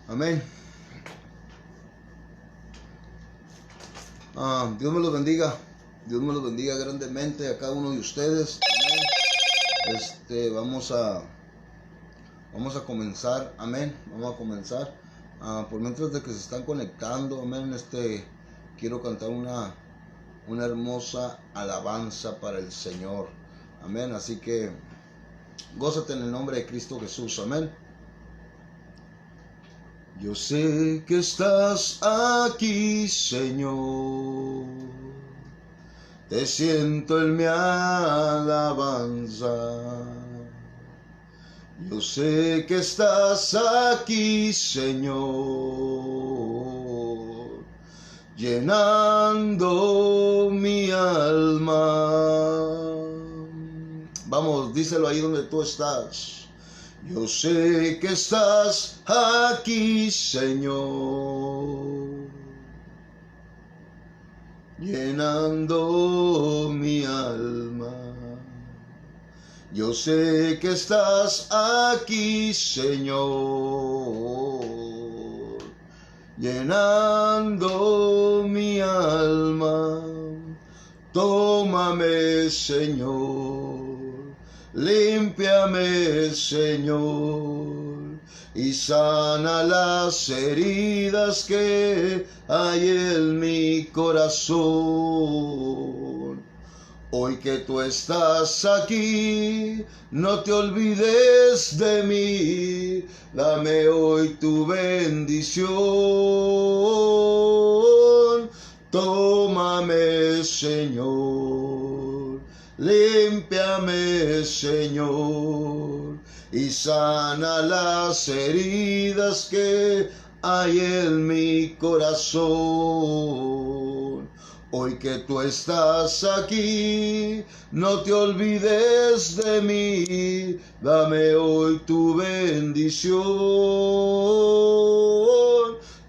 Amén. Dios me los bendiga. Dios me los bendiga grandemente a cada uno de ustedes. Amén. Vamos a comenzar. Amén. Vamos a comenzar. Por mientras de que se están conectando. Amén. Quiero cantar una hermosa alabanza para el Señor. Amén. Así que gózate en el nombre de Cristo Jesús. Amén. Yo sé que estás aquí, Señor. Te siento en mi alabanza. Yo sé que estás aquí, Señor, llenando mi alma. Vamos, díselo ahí donde tú estás. Yo sé que estás aquí, Señor, llenando mi alma. Yo sé que estás aquí, Señor, llenando mi alma. Tómame, Señor, límpiame, Señor, y sana las heridas que hay en mi corazón. Hoy que tú estás aquí, no te olvides de mí. Dame hoy tu bendición. Tómame, Señor, límpiame, Señor, y sana las heridas que hay en mi corazón. Hoy que tú estás aquí, no te olvides de mí. Dame hoy tu bendición.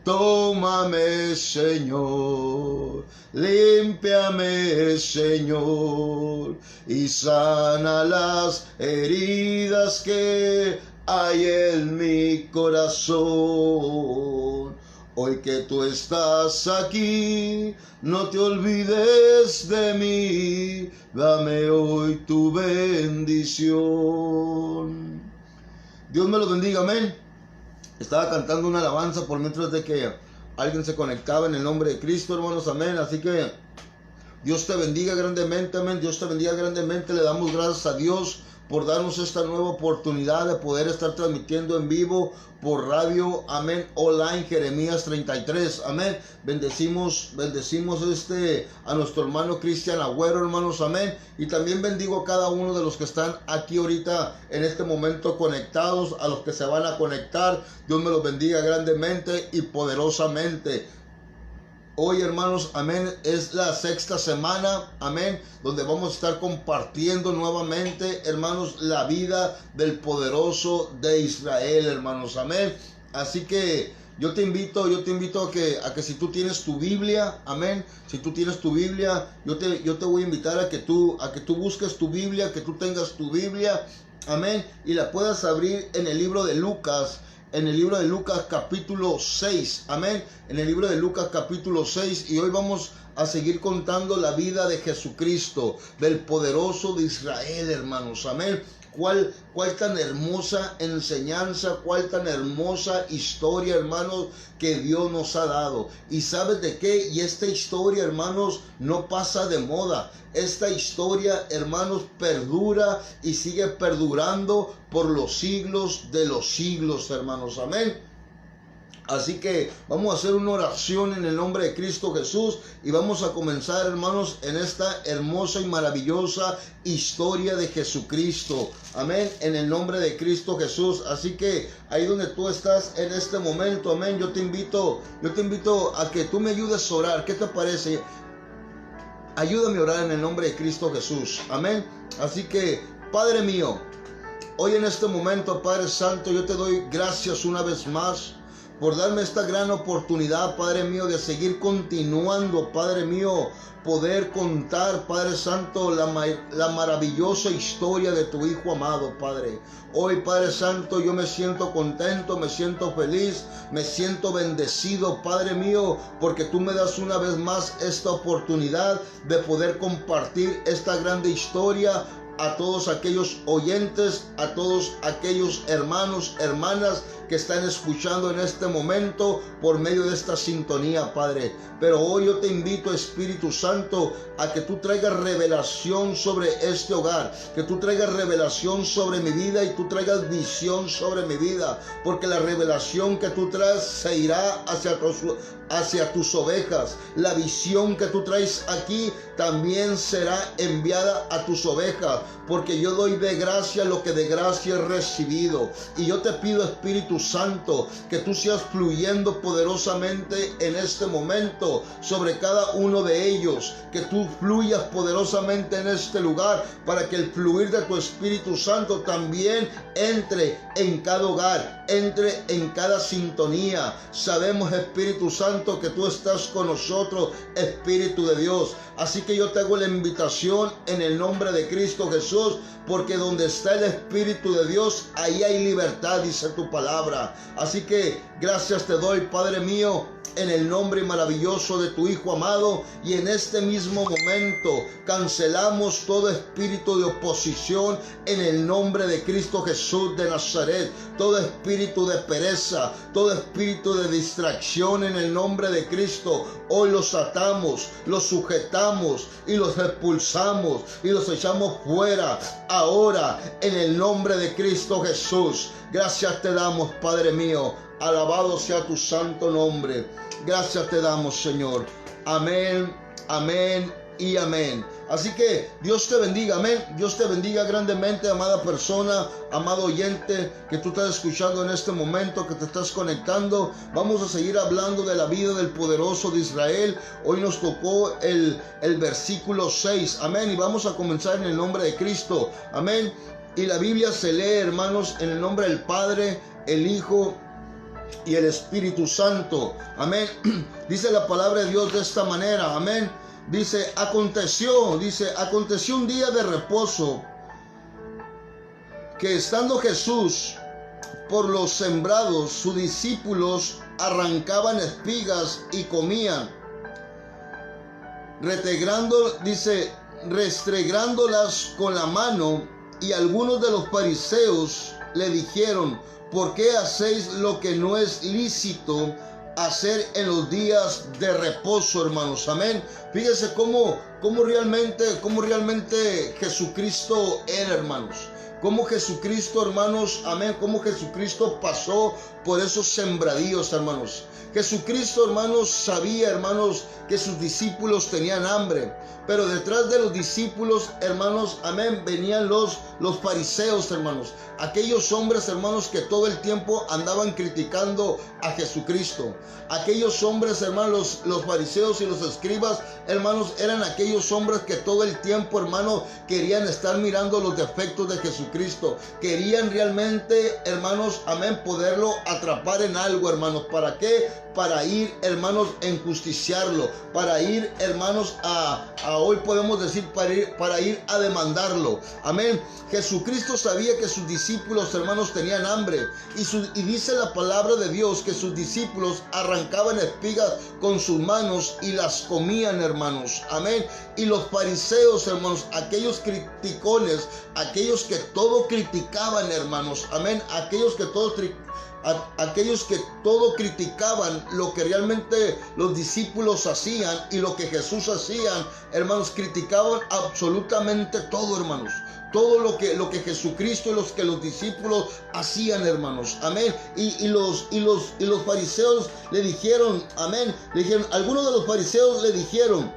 Tómame, Señor, límpiame, Señor, y sana las heridas que hay en mi corazón. Hoy que tú estás aquí, no te olvides de mí. Dame hoy tu bendición. Dios me lo bendiga, amén. Estaba cantando una alabanza por mientras de que alguien se conectaba en el nombre de Cristo, hermanos, amén. Así que Dios te bendiga grandemente, amén. Dios te bendiga grandemente. Le damos gracias a Dios por darnos esta nueva oportunidad de poder estar transmitiendo en vivo por radio, amén, online, Jeremías 33, amén. Bendecimos a nuestro hermano Cristian Agüero, hermanos, amén. Y también bendigo a cada uno de los que están aquí ahorita en este momento conectados, a los que se van a conectar. Dios me los bendiga grandemente y poderosamente. Hoy, hermanos, amén, es la sexta semana, amén, donde vamos a estar compartiendo nuevamente, hermanos, la vida del poderoso de Israel, hermanos, amén. Así que yo te invito a que si tú tienes tu Biblia, amén, si tú tienes tu Biblia, yo te voy a invitar a que tú busques tu Biblia, que tú tengas tu Biblia, amén, y la puedas abrir en el libro de Lucas. En el libro de Lucas capítulo 6, amén, en el libro de Lucas capítulo 6, y hoy vamos a seguir contando la vida de Jesucristo, del poderoso de Israel, hermanos, amén. Cuál tan hermosa enseñanza, cuál tan hermosa historia, hermanos, que Dios nos ha dado. ¿Y sabes de qué? Y esta historia, hermanos, no pasa de moda. Esta historia, hermanos, perdura y sigue perdurando por los siglos de los siglos, hermanos. Amén. Así que vamos a hacer una oración en el nombre de Cristo Jesús y vamos a comenzar, hermanos, en esta hermosa y maravillosa historia de Jesucristo. Amén, en el nombre de Cristo Jesús. Así que ahí donde tú estás en este momento, amén, yo te invito a que tú me ayudes a orar. ¿Qué te parece? Ayúdame a orar en el nombre de Cristo Jesús. Amén. Así que, Padre mío, hoy en este momento, Padre Santo, yo te doy gracias una vez más por darme esta gran oportunidad, Padre mío, de seguir continuando, Padre mío, poder contar, Padre Santo, la maravillosa historia de tu Hijo amado, Padre. Hoy, Padre Santo, yo me siento contento, me siento feliz, me siento bendecido, Padre mío, porque tú me das una vez más esta oportunidad de poder compartir esta grande historia a todos aquellos oyentes, a todos aquellos hermanos, hermanas que están escuchando en este momento por medio de esta sintonía, Padre. Pero hoy yo te invito, Espíritu Santo, a que tú traigas revelación sobre este hogar, que tú traigas revelación sobre mi vida y tú traigas visión sobre mi vida, porque la revelación que tú traes se irá hacia tus ovejas. La visión que tú traes aquí también será enviada a tus ovejas, porque yo doy de gracia lo que de gracia he recibido. Y yo te pido, Espíritu Santo, que tú seas fluyendo poderosamente en este momento sobre cada uno de ellos, que tú fluyas poderosamente en este lugar, para que el fluir de tu Espíritu Santo también entre en cada hogar, entre en cada sintonía. Sabemos, Espíritu Santo, que tú estás con nosotros, Espíritu de Dios. Así que yo te hago la invitación en el nombre de Cristo Jesús, porque donde está el Espíritu de Dios, ahí hay libertad, dice tu palabra. Así que gracias te doy, Padre mío, en el nombre maravilloso de tu Hijo amado, y en este mismo momento cancelamos todo espíritu de oposición en el nombre de Cristo Jesús de Nazaret, todo espíritu de pereza, todo espíritu de distracción en el nombre de Cristo. Hoy los atamos, los sujetamos y los expulsamos y los echamos fuera ahora en el nombre de Cristo Jesús. Gracias te damos, Padre mío. Alabado sea tu santo nombre. Gracias te damos, Señor. Amén, amén y amén. Así que Dios te bendiga, amén. Dios te bendiga grandemente, amada persona, amado oyente que tú estás escuchando en este momento, que te estás conectando. Vamos a seguir hablando de la vida del poderoso de Israel. Hoy nos tocó el versículo 6, amén. Y vamos a comenzar en el nombre de Cristo, amén. Y la Biblia se lee, hermanos, en el nombre del Padre, el Hijo y el Espíritu Santo, amén. Dice la palabra de Dios de esta manera, amén. Dice, aconteció un día de reposo, que estando Jesús por los sembrados, sus discípulos arrancaban espigas y comían, restregándolas con la mano. Y algunos de los fariseos le dijeron, ¿por qué hacéis lo que no es lícito hacer en los días de reposo, hermanos? Amén. Fíjense cómo realmente Jesucristo era, hermanos. Cómo Jesucristo, hermanos, amén, cómo Jesucristo pasó por esos sembradíos, hermanos. Jesucristo, hermanos, sabía, hermanos, que sus discípulos tenían hambre. Pero detrás de los discípulos, hermanos, amén, venían los fariseos, hermanos. Aquellos hombres, hermanos, que todo el tiempo andaban criticando a Jesucristo. Aquellos hombres, hermanos, los fariseos y los escribas, hermanos, eran aquellos hombres que todo el tiempo, hermanos, querían estar mirando los defectos de Jesucristo. Querían realmente, hermanos, amén, poderlo atrapar en algo, hermanos. ¿Para qué? Para ir, hermanos, a enjusticiarlo. Para ir, hermanos, hoy podemos decir, para ir a demandarlo. Amén. Jesucristo sabía que sus discípulos, hermanos, tenían hambre. Y dice la palabra de Dios que sus discípulos arrancaban espigas con sus manos y las comían, hermanos. Amén. Y los fariseos, hermanos, aquellos criticones, aquellos que todo criticaban, hermanos. Amén. Aquellos que todo criticaban lo que realmente los discípulos hacían y lo que Jesús hacían, hermanos, criticaban absolutamente todo, hermanos. Todo lo que Jesucristo y los discípulos hacían, hermanos. Amén. Y los fariseos le dijeron, amén, algunos de los fariseos le dijeron,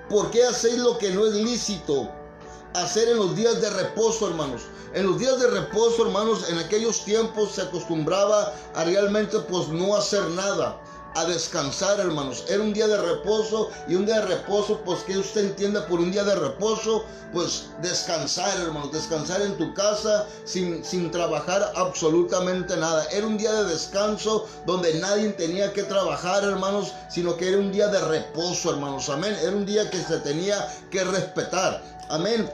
¿por qué hacéis lo que no es lícito hacer en los días de reposo, hermanos? En los días de reposo, hermanos, en aquellos tiempos se acostumbraba a realmente pues no hacer nada. a descansar, hermanos. Era un día de reposo, y un día de reposo, pues que usted entienda por un día de reposo, pues descansar, hermanos, descansar en tu casa sin trabajar absolutamente nada. Era un día de descanso donde nadie tenía que trabajar, hermanos, sino que era un día de reposo, hermanos, amén. Era un día que se tenía que respetar, amén.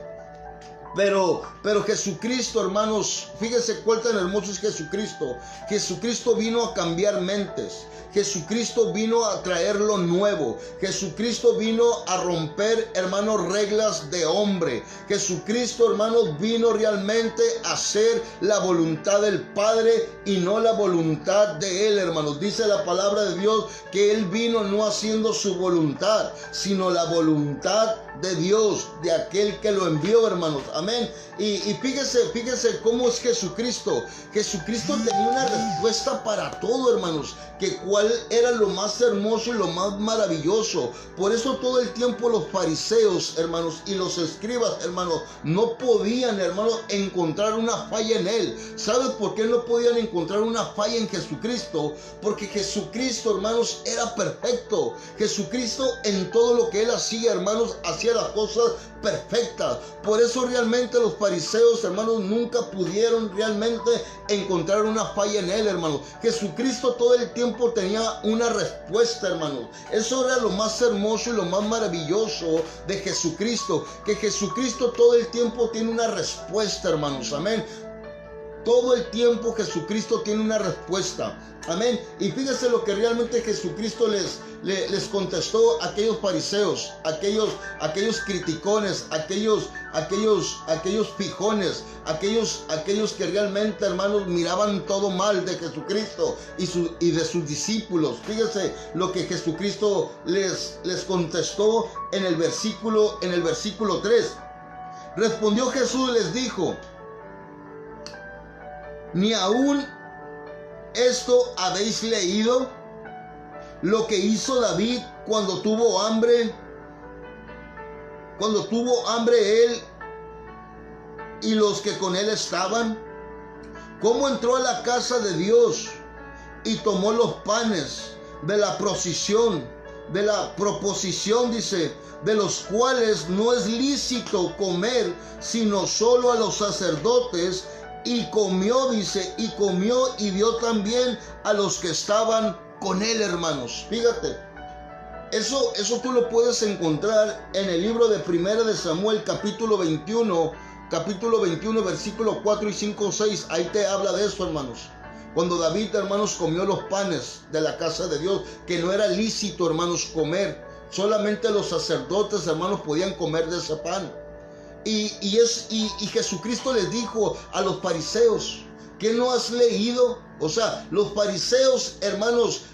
Pero Jesucristo, hermanos, fíjense cuál tan hermoso es Jesucristo. Jesucristo vino a cambiar mentes. Jesucristo vino a traer lo nuevo. Jesucristo vino a romper, hermanos, reglas de hombre. Jesucristo, hermanos, vino realmente a hacer la voluntad del Padre y no la voluntad de Él, hermanos. Dice la palabra de Dios que Él vino no haciendo su voluntad, sino la voluntad de Dios, de aquel que lo envió, hermanos. Amén. Y fíjese cómo es Jesucristo. Jesucristo tenía una respuesta para todo, hermanos, que cuál era lo más hermoso y lo más maravilloso. Por eso todo el tiempo los fariseos, hermanos, y los escribas, hermanos, no podían, hermanos, encontrar una falla en Él. ¿Sabes por qué no podían encontrar una falla en Jesucristo? Porque Jesucristo, hermanos, era perfecto. Jesucristo, en todo lo que Él hacía, hermanos, hacía las cosas perfectas. Por eso realmente los fariseos, hermanos, nunca pudieron realmente encontrar una falla en Él, hermanos. Jesucristo todo el tiempo tenía una respuesta, hermanos. Eso era lo más hermoso y lo más maravilloso de Jesucristo, que Jesucristo todo el tiempo tiene una respuesta, hermanos. Amén. Todo el tiempo Jesucristo tiene una respuesta. Amén. Y fíjese lo que realmente Jesucristo les contestó a aquellos fariseos, aquellos criticones, aquellos fijones, aquellos que realmente, hermanos, miraban todo mal de Jesucristo y de sus discípulos. Fíjese lo que Jesucristo les contestó en el versículo 3. Respondió Jesús y les dijo: ¿ni aún esto habéis leído? Lo que hizo David cuando tuvo hambre él y los que con él estaban. ¿Cómo entró a la casa de Dios y tomó los panes de la proposición, dice, de los cuales no es lícito comer, sino solo a los sacerdotes? Y comió, dice, y dio también a los que estaban con él, hermanos. Fíjate, eso tú lo puedes encontrar en el libro de Primera de Samuel, capítulo 21, versículos 4 y 5, 6. Ahí te habla de eso, hermanos. Cuando David, hermanos, comió los panes de la casa de Dios, que no era lícito, hermanos, comer. Solamente los sacerdotes, hermanos, podían comer de ese pan. Y Jesucristo les dijo a los fariseos: ¿qué no has leído? O sea, los fariseos, hermanos,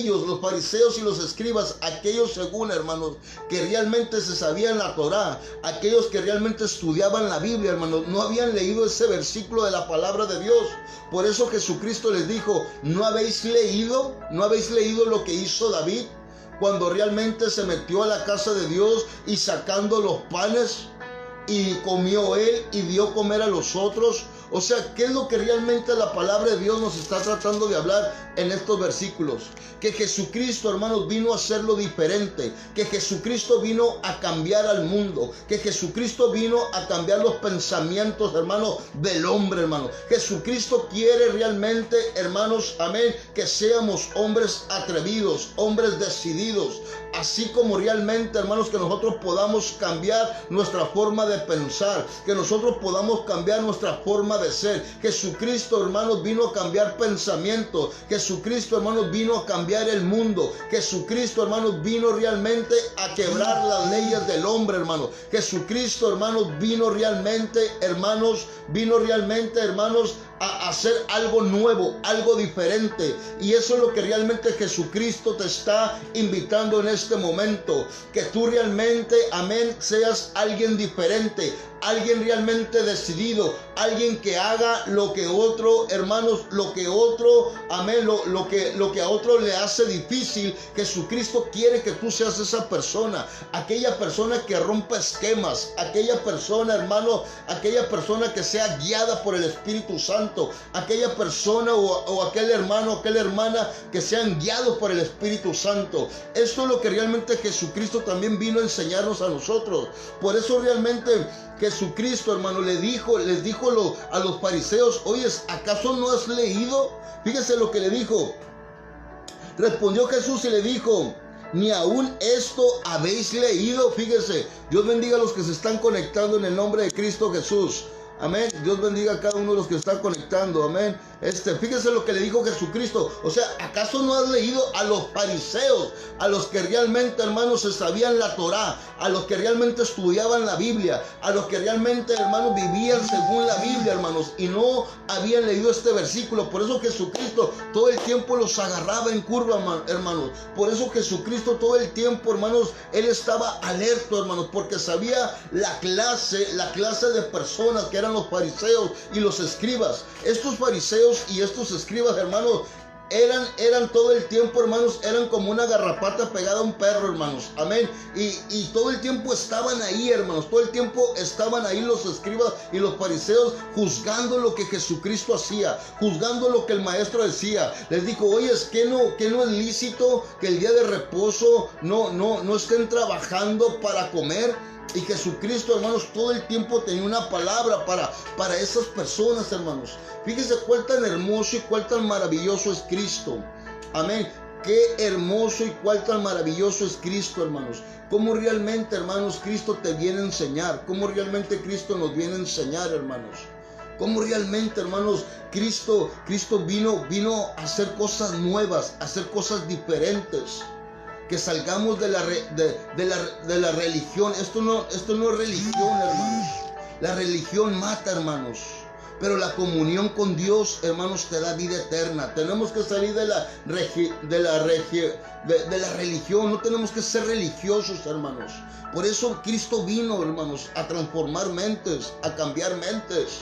los fariseos y los escribas, aquellos según, hermanos, que realmente se sabían la Torá, aquellos que realmente estudiaban la Biblia, hermanos, no habían leído ese versículo de la palabra de Dios. Por eso Jesucristo les dijo: ¿no habéis leído lo que hizo David cuando realmente se metió a la casa de Dios y sacando los panes? Y comió él y dio comer a los otros. O sea, ¿qué es lo que realmente la palabra de Dios nos está tratando de hablar en estos versículos? Que Jesucristo, hermanos, vino a hacerlo diferente. Que Jesucristo vino a cambiar al mundo. Que Jesucristo vino a cambiar los pensamientos, hermanos, del hombre, hermanos. Jesucristo quiere realmente, hermanos, amén, que seamos hombres atrevidos, hombres decididos. Así como realmente, hermanos, que nosotros podamos cambiar nuestra forma de pensar, que nosotros podamos cambiar nuestra forma de ser. Jesucristo, hermanos, vino a cambiar pensamientos. Jesucristo, hermanos, vino a cambiar el mundo. Jesucristo, hermanos, vino realmente a quebrar las leyes del hombre, hermanos. Jesucristo, hermanos, vino realmente, hermanos, a hacer algo nuevo, algo diferente. Y eso es lo que realmente Jesucristo te está invitando en este momento. Que tú realmente, amén, seas alguien diferente, alguien realmente decidido, alguien que haga lo que otro, hermanos, lo que otro, amén, lo que a otro le hace difícil. Jesucristo quiere que tú seas esa persona, aquella persona que rompa esquemas, aquella persona, hermano, aquella persona que sea guiada por el Espíritu Santo, aquella persona o aquel hermano, aquella hermana que sean guiados por el Espíritu Santo. Esto es lo que realmente Jesucristo también vino a enseñarnos a nosotros. Por eso realmente Jesucristo, hermano, les dijo a los fariseos: oye, ¿acaso no has leído? Fíjese lo que le dijo. Respondió Jesús y le dijo: ¿ni aún esto habéis leído? Fíjese, Dios bendiga a los que se están conectando en el nombre de Cristo Jesús. Amén. Dios bendiga a cada uno de los que están conectando. Amén. Fíjese lo que le dijo Jesucristo. O sea, ¿acaso no has leído a los fariseos, a los que realmente, hermanos, se sabían la Torá, a los que realmente estudiaban la Biblia, a los que realmente, hermanos, vivían según la Biblia, hermanos, y no habían leído este versículo? Por eso Jesucristo todo el tiempo los agarraba en curva, hermanos. Por eso Jesucristo todo el tiempo, hermanos, Él estaba alerta, hermanos, porque sabía la clase de personas que eran los fariseos y los escribas. Estos fariseos y estos escribas, hermanos, eran todo el tiempo, hermanos, eran como una garrapata pegada a un perro, hermanos. Amén. Y todo el tiempo estaban ahí, hermanos. Todo el tiempo estaban ahí los escribas y los fariseos juzgando lo que Jesucristo hacía, juzgando lo que el maestro decía. Les dijo: oye, ¿qué no es lícito que el día de reposo no estén trabajando para comer? Y Jesucristo, hermanos, todo el tiempo tenía una palabra para esas personas, hermanos. Fíjese cuál tan hermoso y cuál tan maravilloso es Cristo. Amén. Qué hermoso y cuál tan maravilloso es Cristo, hermanos. Cómo realmente, hermanos, Cristo te viene a enseñar. Cómo realmente Cristo nos viene a enseñar, hermanos. Cómo realmente, hermanos, Cristo vino a hacer cosas nuevas, a hacer cosas diferentes. Que salgamos de la religión. Esto no es religión, hermanos. La religión mata, hermanos. Pero la comunión con Dios, hermanos, te da vida eterna. Tenemos que salir de la religión. No tenemos que ser religiosos, hermanos. Por eso Cristo vino, hermanos, a transformar mentes, a cambiar mentes.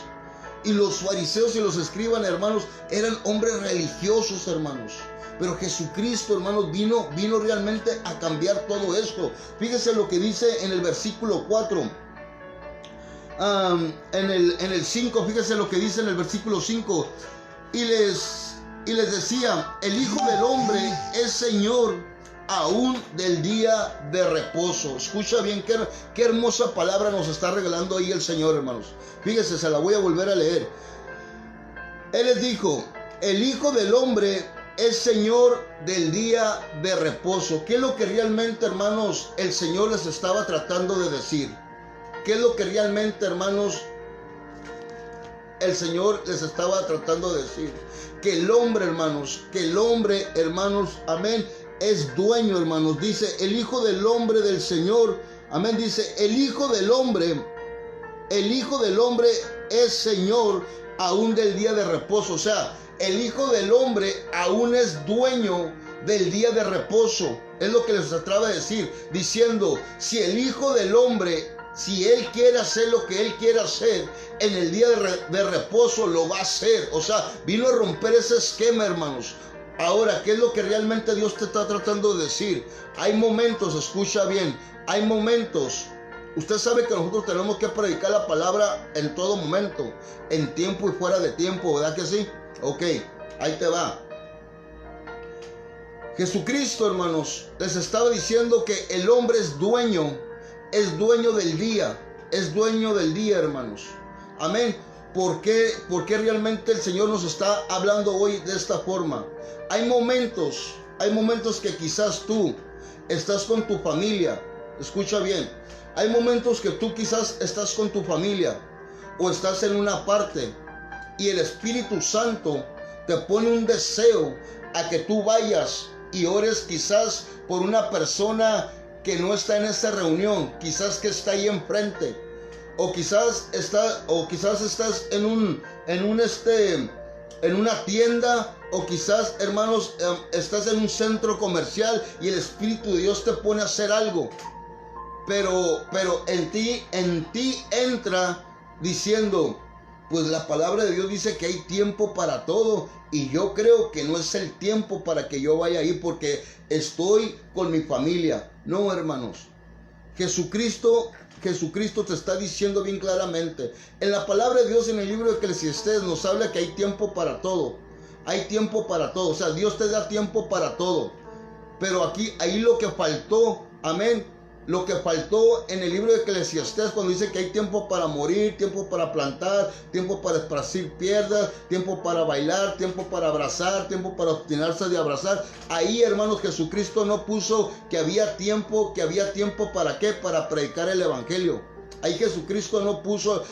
Y los fariseos y los escribas, hermanos, eran hombres religiosos, hermanos. Pero Jesucristo, hermanos, vino realmente a cambiar todo esto. Fíjese lo que dice en el versículo 4. En el 5, fíjese lo que dice en el versículo 5. Y les decía: el Hijo del Hombre es Señor aún del día de reposo. Escucha bien, qué hermosa palabra nos está regalando ahí el Señor, hermanos. Fíjese, se la voy a volver a leer. Él les dijo: el Hijo del Hombre es Señor del día de reposo. ¿Qué es lo que realmente, hermanos, el Señor les estaba tratando de decir? ¿Qué es lo que realmente, hermanos, el Señor les estaba tratando de decir? Que el hombre, hermanos, amén, es dueño, hermanos. Dice: el Hijo del Hombre del Señor, amén, dice: el Hijo del Hombre es Señor aún del día de reposo. O sea, el Hijo del Hombre aún es dueño del día de reposo. Es lo que les trataba de decir, diciendo: si el Hijo del Hombre, si Él quiere hacer lo que Él quiere hacer en el día de reposo, lo va a hacer. O sea, vino a romper ese esquema, hermanos. Ahora, ¿qué es lo que realmente Dios te está tratando de decir? Hay momentos, escucha bien, hay momentos. Usted sabe que nosotros tenemos que predicar la palabra en todo momento, en tiempo y fuera de tiempo, ¿verdad que sí? Ok, ahí te va. Jesucristo, hermanos, les estaba diciendo que el hombre es dueño del día, hermanos. Amén. ¿Por qué realmente el Señor nos está hablando hoy de esta forma? Hay momentos que quizás tú estás con tu familia. Escucha bien. Hay momentos que tú quizás estás con tu familia o estás en una parte y el Espíritu Santo te pone un deseo a que tú vayas y ores quizás por una persona que no está en esta reunión, quizás que está ahí enfrente, o quizás estás en una tienda, o quizás, hermanos, estás en un centro comercial y el Espíritu de Dios te pone a hacer algo. pero en ti entra diciendo, pues la palabra de Dios dice que hay tiempo para todo, y yo creo que no es el tiempo para que yo vaya ahí porque estoy con mi familia. No, hermanos, Jesucristo te está diciendo bien claramente. En la palabra de Dios, en el libro de Eclesiastés, nos habla que hay tiempo para todo. Hay tiempo para todo. O sea, Dios te da tiempo para todo. Pero ahí lo que faltó, amén, lo que faltó en el libro de Eclesiastés, cuando dice que hay tiempo para morir, tiempo para plantar, tiempo para esparcir piedras, tiempo para bailar, tiempo para abrazar, tiempo para obstinarse de abrazar. Ahí, hermanos, Jesucristo no puso que había tiempo ¿para qué? Para predicar el evangelio. Ahí Jesucristo no puso,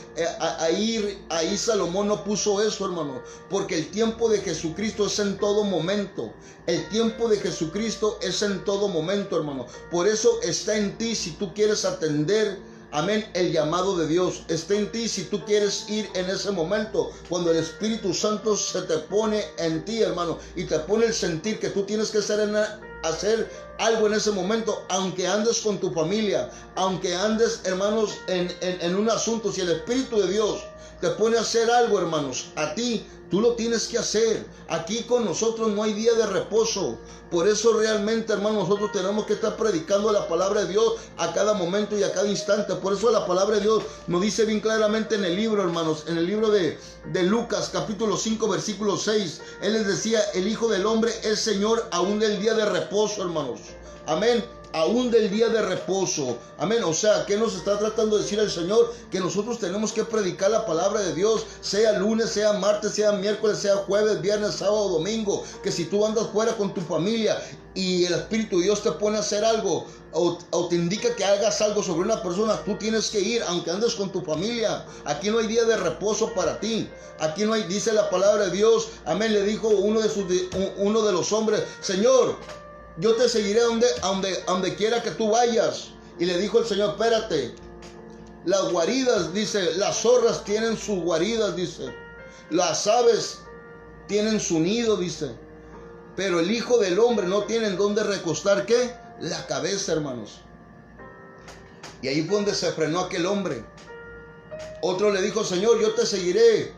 ahí Salomón no puso eso, hermano, porque el tiempo de Jesucristo es en todo momento. El tiempo de Jesucristo es en todo momento, hermano. Por eso está en ti si tú quieres atender, amén, el llamado de Dios. Está en ti si tú quieres ir en ese momento, cuando el Espíritu Santo se te pone en ti, hermano, y te pone el sentir que tú tienes que hacer algo en ese momento, aunque andes con tu familia, aunque andes, hermanos, en un asunto. Si el Espíritu de Dios te pone a hacer algo, hermanos, a ti, tú lo tienes que hacer. Aquí con nosotros no hay día de reposo. Por eso realmente, hermanos, nosotros tenemos que estar predicando la palabra de Dios a cada momento y a cada instante. Por eso la palabra de Dios nos dice bien claramente en el libro, hermanos, en el libro de Lucas, capítulo 5, versículo 6. Él les decía, el Hijo del Hombre es Señor aún del día de reposo, hermanos. Amén. Aún del día de reposo. Amén. O sea, ¿qué nos está tratando de decir el Señor? Que nosotros tenemos que predicar la palabra de Dios, sea lunes, sea martes, sea miércoles, sea jueves, viernes, sábado, domingo. Que si tú andas fuera con tu familia y el Espíritu de Dios te pone a hacer algo, o te indica que hagas algo sobre una persona, tú tienes que ir, aunque andes con tu familia. Aquí no hay día de reposo para ti. Aquí no hay, dice la palabra de Dios. Amén. Le dijo uno de los hombres, Señor, yo te seguiré donde quiera que tú vayas. Y le dijo el Señor, espérate. Las guaridas, dice, las zorras tienen sus guaridas, dice. Las aves tienen su nido, dice. Pero el Hijo del Hombre no tiene en dónde recostar, ¿qué? La cabeza, hermanos. Y ahí fue donde se frenó aquel hombre. Otro le dijo, Señor, yo te seguiré,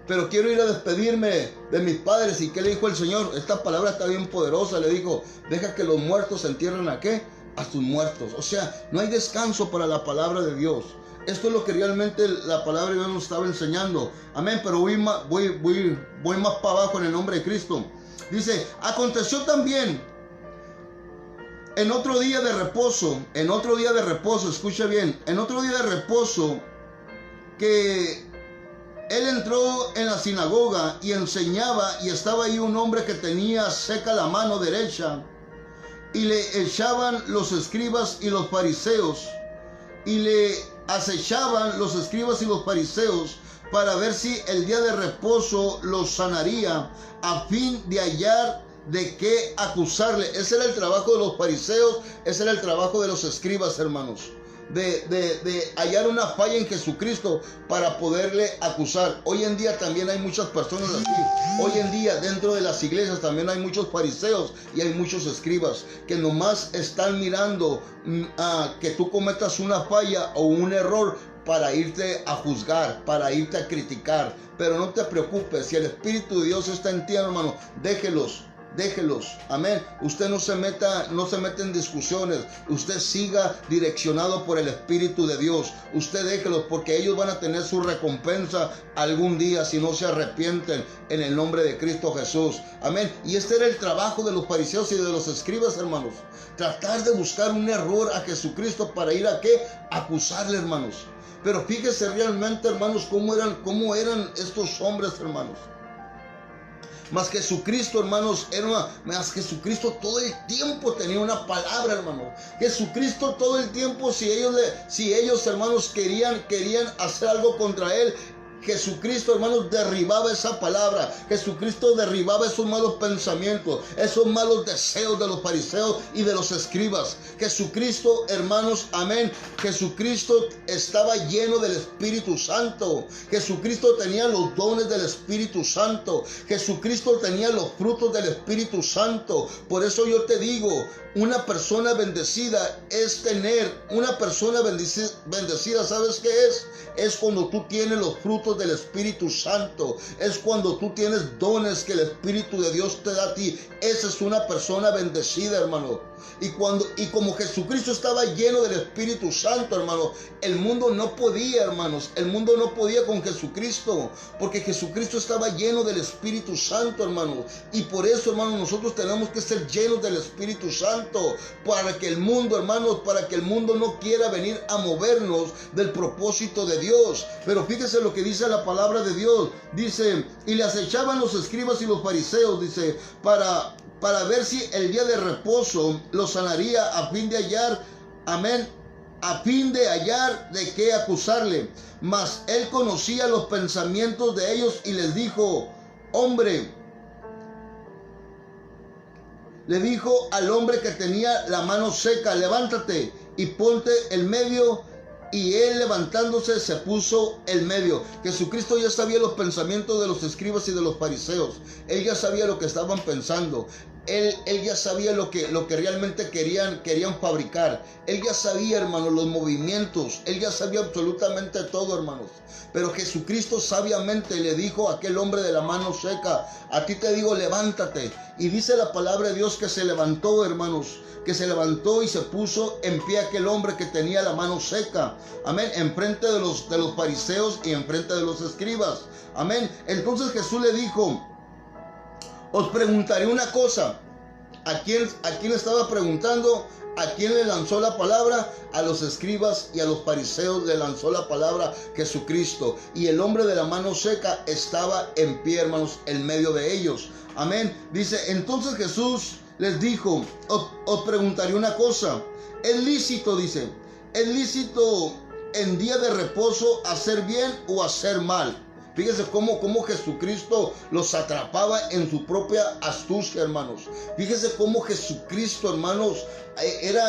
pero quiero ir a despedirme de mis padres. ¿Y qué le dijo el Señor? Esta palabra está bien poderosa. Le dijo, deja que los muertos se entierren ¿a qué? A sus muertos. O sea, no hay descanso para la palabra de Dios. Esto es lo que realmente la palabra de Dios nos estaba enseñando. Amén, pero voy más para abajo en el nombre de Cristo. Dice, aconteció también en otro día de reposo, escucha bien, en otro día de reposo, que él entró en la sinagoga y enseñaba, y estaba ahí un hombre que tenía seca la mano derecha, y le echaban los escribas y los fariseos, y le acechaban los escribas y los fariseos para ver si el día de reposo los sanaría, a fin de hallar de qué acusarle. Ese era el trabajo de los fariseos, ese era el trabajo de los escribas, hermanos. De hallar una falla en Jesucristo para poderle acusar. Hoy en día también hay muchas personas así. Hoy en día dentro de las iglesias también hay muchos fariseos y hay muchos escribas que nomás están mirando a que tú cometas una falla o un error para irte a juzgar, para irte a criticar. Pero no te preocupes, si el Espíritu de Dios está en ti, hermano, déjelos, amén. Usted no se meta en discusiones. Usted siga direccionado por el Espíritu de Dios. Usted déjelos, porque ellos van a tener su recompensa algún día si no se arrepienten en el nombre de Cristo Jesús. Amén. Y este era el trabajo de los fariseos y de los escribas, hermanos. Tratar de buscar un error a Jesucristo para ir a ¿qué? Acusarle, hermanos. Pero fíjese realmente, hermanos, cómo eran estos hombres, hermanos. Mas Jesucristo, hermanos, Jesucristo todo el tiempo tenía una palabra, hermano. Jesucristo todo el tiempo, si ellos, hermanos, querían hacer algo contra él, Jesucristo, hermanos, derribaba esa palabra. Jesucristo derribaba esos malos pensamientos, esos malos deseos de los fariseos y de los escribas. Jesucristo, hermanos, amén. Jesucristo estaba lleno del Espíritu Santo. Jesucristo tenía los dones del Espíritu Santo. Jesucristo tenía los frutos del Espíritu Santo. Por eso yo te digo, una persona bendecida es tener, una persona bendecida, ¿sabes qué es? Es cuando tú tienes los frutos del Espíritu Santo. Es cuando tú tienes dones que el Espíritu de Dios te da a ti. Esa es una persona bendecida, hermano. Y como Jesucristo estaba lleno del Espíritu Santo, hermano, el mundo no podía, hermanos. El mundo no podía con Jesucristo, porque Jesucristo estaba lleno del Espíritu Santo, hermano. Y por eso, hermano, nosotros tenemos que ser llenos del Espíritu Santo, para que el mundo, hermanos, para que el mundo no quiera venir a movernos del propósito de Dios. Pero fíjese lo que dice la palabra de Dios. Dice, y le acechaban los escribas y los fariseos, dice, para ver si el día de reposo los sanaría, a fin de hallar, amén, a fin de hallar de qué acusarle. Mas él conocía los pensamientos de ellos y les dijo, hombre, le dijo al hombre que tenía la mano seca, levántate y ponte el medio. Y él, levantándose, se puso el medio. Jesucristo ya sabía los pensamientos de los escribas y de los fariseos. Él ya sabía lo que estaban pensando. Él ya sabía lo que realmente querían fabricar. Él ya sabía, hermanos, los movimientos. Él ya sabía absolutamente todo, hermanos. Pero Jesucristo sabiamente le dijo a aquel hombre de la mano seca, a ti te digo, levántate. Y dice la palabra de Dios que se levantó, hermanos, que se levantó y se puso en pie aquel hombre que tenía la mano seca. Amén. Enfrente de los fariseos y enfrente de los escribas. Amén. Entonces Jesús le dijo, os preguntaré una cosa. ¿A quién estaba preguntando? ¿A quién le lanzó la palabra? A los escribas y a los fariseos le lanzó la palabra Jesucristo. Y el hombre de la mano seca estaba en pie, hermanos, en medio de ellos. Amén. Dice, entonces Jesús les dijo, os preguntaré una cosa. ¿Es lícito, dice, es lícito en día de reposo hacer bien o hacer mal? Fíjese cómo Jesucristo los atrapaba en su propia astucia, hermanos. Fíjese cómo Jesucristo, hermanos, era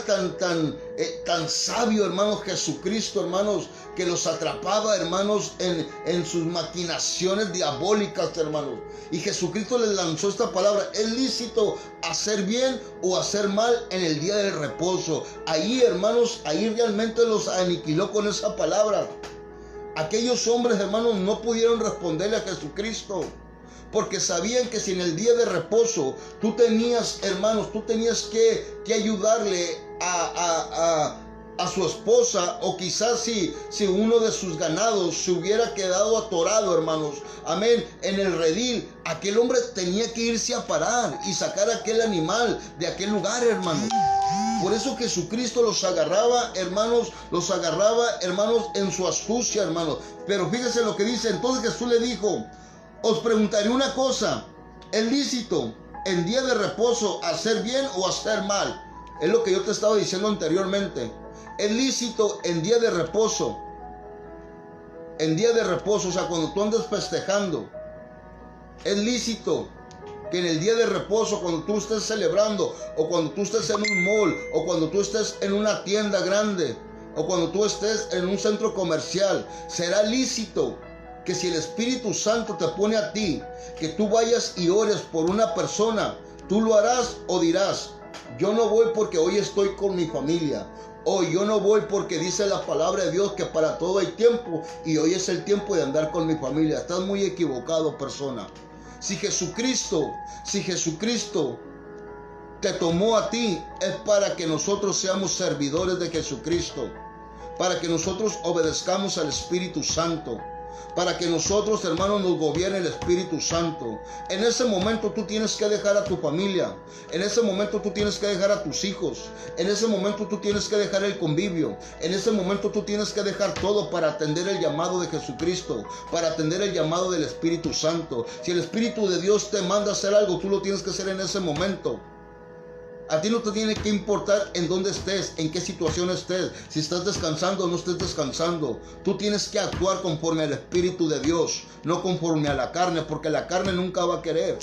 tan sabio, hermanos, Jesucristo, hermanos, que los atrapaba, hermanos, en sus maquinaciones diabólicas, hermanos. Y Jesucristo les lanzó esta palabra: ¿es lícito hacer bien o hacer mal en el día del reposo? Ahí, hermanos, ahí realmente los aniquiló con esa palabra. Aquellos hombres, hermanos, no pudieron responderle a Jesucristo, porque sabían que si en el día de reposo tú tenías, hermanos, tú tenías que ayudarle a su esposa, o quizás si uno de sus ganados se hubiera quedado atorado, hermanos, amén, en el redil, aquel hombre tenía que irse a parar y sacar aquel animal de aquel lugar, hermanos. Por eso Jesucristo los agarraba, hermanos, en su astucia, hermanos. Pero fíjese lo que dice. Entonces Jesús le dijo: os preguntaré una cosa, ¿es lícito en día de reposo hacer bien o hacer mal? Es lo que yo te estaba diciendo anteriormente. Es lícito en día de reposo. En día de reposo, o sea, cuando tú andas festejando, es lícito que en el día de reposo, cuando tú estés celebrando, o cuando tú estés en un mall, o cuando tú estés en una tienda grande, o cuando tú estés en un centro comercial, será lícito que si el Espíritu Santo te pone a ti, que tú vayas y ores por una persona, tú lo harás o dirás: yo no voy porque hoy estoy con mi familia. Hoy yo no voy porque dice la palabra de Dios que para todo hay tiempo y hoy es el tiempo de andar con mi familia. Estás muy equivocado, persona. Si Jesucristo te tomó a ti, es para que nosotros seamos servidores de Jesucristo, para que nosotros obedezcamos al Espíritu Santo, para que nosotros, hermanos, nos gobierne el Espíritu Santo. En ese momento tú tienes que dejar a tu familia, en ese momento tú tienes que dejar a tus hijos, en ese momento tú tienes que dejar el convivio, en ese momento tú tienes que dejar todo para atender el llamado de Jesucristo, para atender el llamado del Espíritu Santo. Si el Espíritu de Dios te manda a hacer algo, tú lo tienes que hacer en ese momento. A ti no te tiene que importar en dónde estés, en qué situación estés, si estás descansando o no estés descansando. Tú tienes que actuar conforme al Espíritu de Dios, no conforme a la carne, porque la carne nunca va a querer.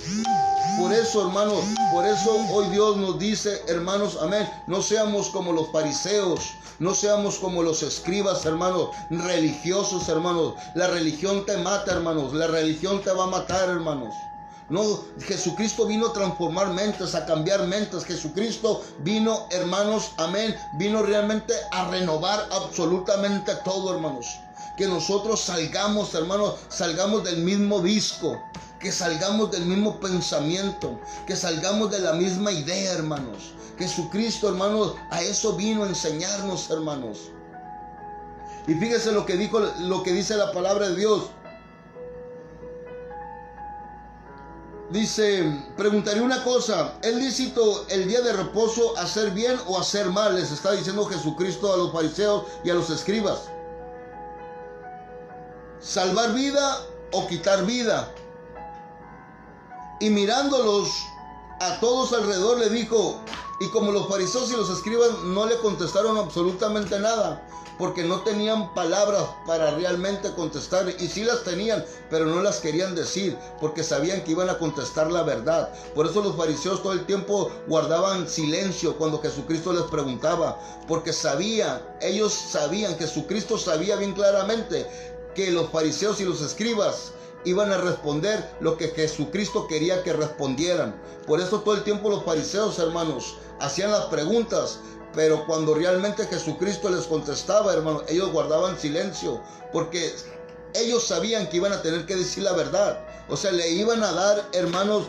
Por eso, hermanos, por eso hoy Dios nos dice, hermanos, amén, no seamos como los fariseos, no seamos como los escribas, hermanos, religiosos, hermanos. La religión te mata, hermanos, la religión te va a matar, hermanos. No, Jesucristo vino a transformar mentes, a cambiar mentes. Jesucristo vino, hermanos, amén, vino realmente a renovar absolutamente todo, hermanos. Que nosotros salgamos, hermanos, salgamos del mismo disco, que salgamos del mismo pensamiento, que salgamos de la misma idea, hermanos. Jesucristo, hermanos, a eso vino a enseñarnos, hermanos. Y fíjese lo que dice la palabra de Dios. Dice, preguntaré una cosa, ¿es lícito el día de reposo hacer bien o hacer mal? Les está diciendo Jesucristo a los fariseos y a los escribas. ¿Salvar vida o quitar vida? Y mirándolos a todos alrededor le dijo, y como los fariseos y los escribas no le contestaron absolutamente nada, porque no tenían palabras para realmente contestar, y sí las tenían, pero no las querían decir, porque sabían que iban a contestar la verdad. Por eso los fariseos todo el tiempo guardaban silencio cuando Jesucristo les preguntaba, porque ellos sabían, Jesucristo sabía bien claramente que los fariseos y los escribas iban a responder lo que Jesucristo quería que respondieran. Por eso todo el tiempo los fariseos, hermanos, hacían las preguntas, pero cuando realmente Jesucristo les contestaba, hermanos, ellos guardaban silencio, porque ellos sabían que iban a tener que decir la verdad. O sea, le iban a dar, hermanos,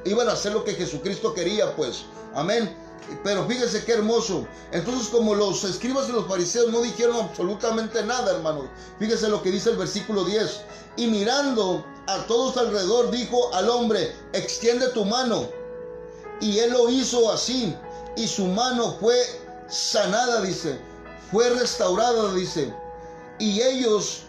iban a hacer lo que Jesucristo quería, pues. Amén. Pero fíjese qué hermoso. Entonces, como los escribas y los fariseos no dijeron absolutamente nada, hermanos, fíjese lo que dice el versículo 10. Y mirando a todos alrededor, dijo al hombre, extiende tu mano. Y él lo hizo así, y su mano fue sanada, dice, fue restaurada, dice. Y ellos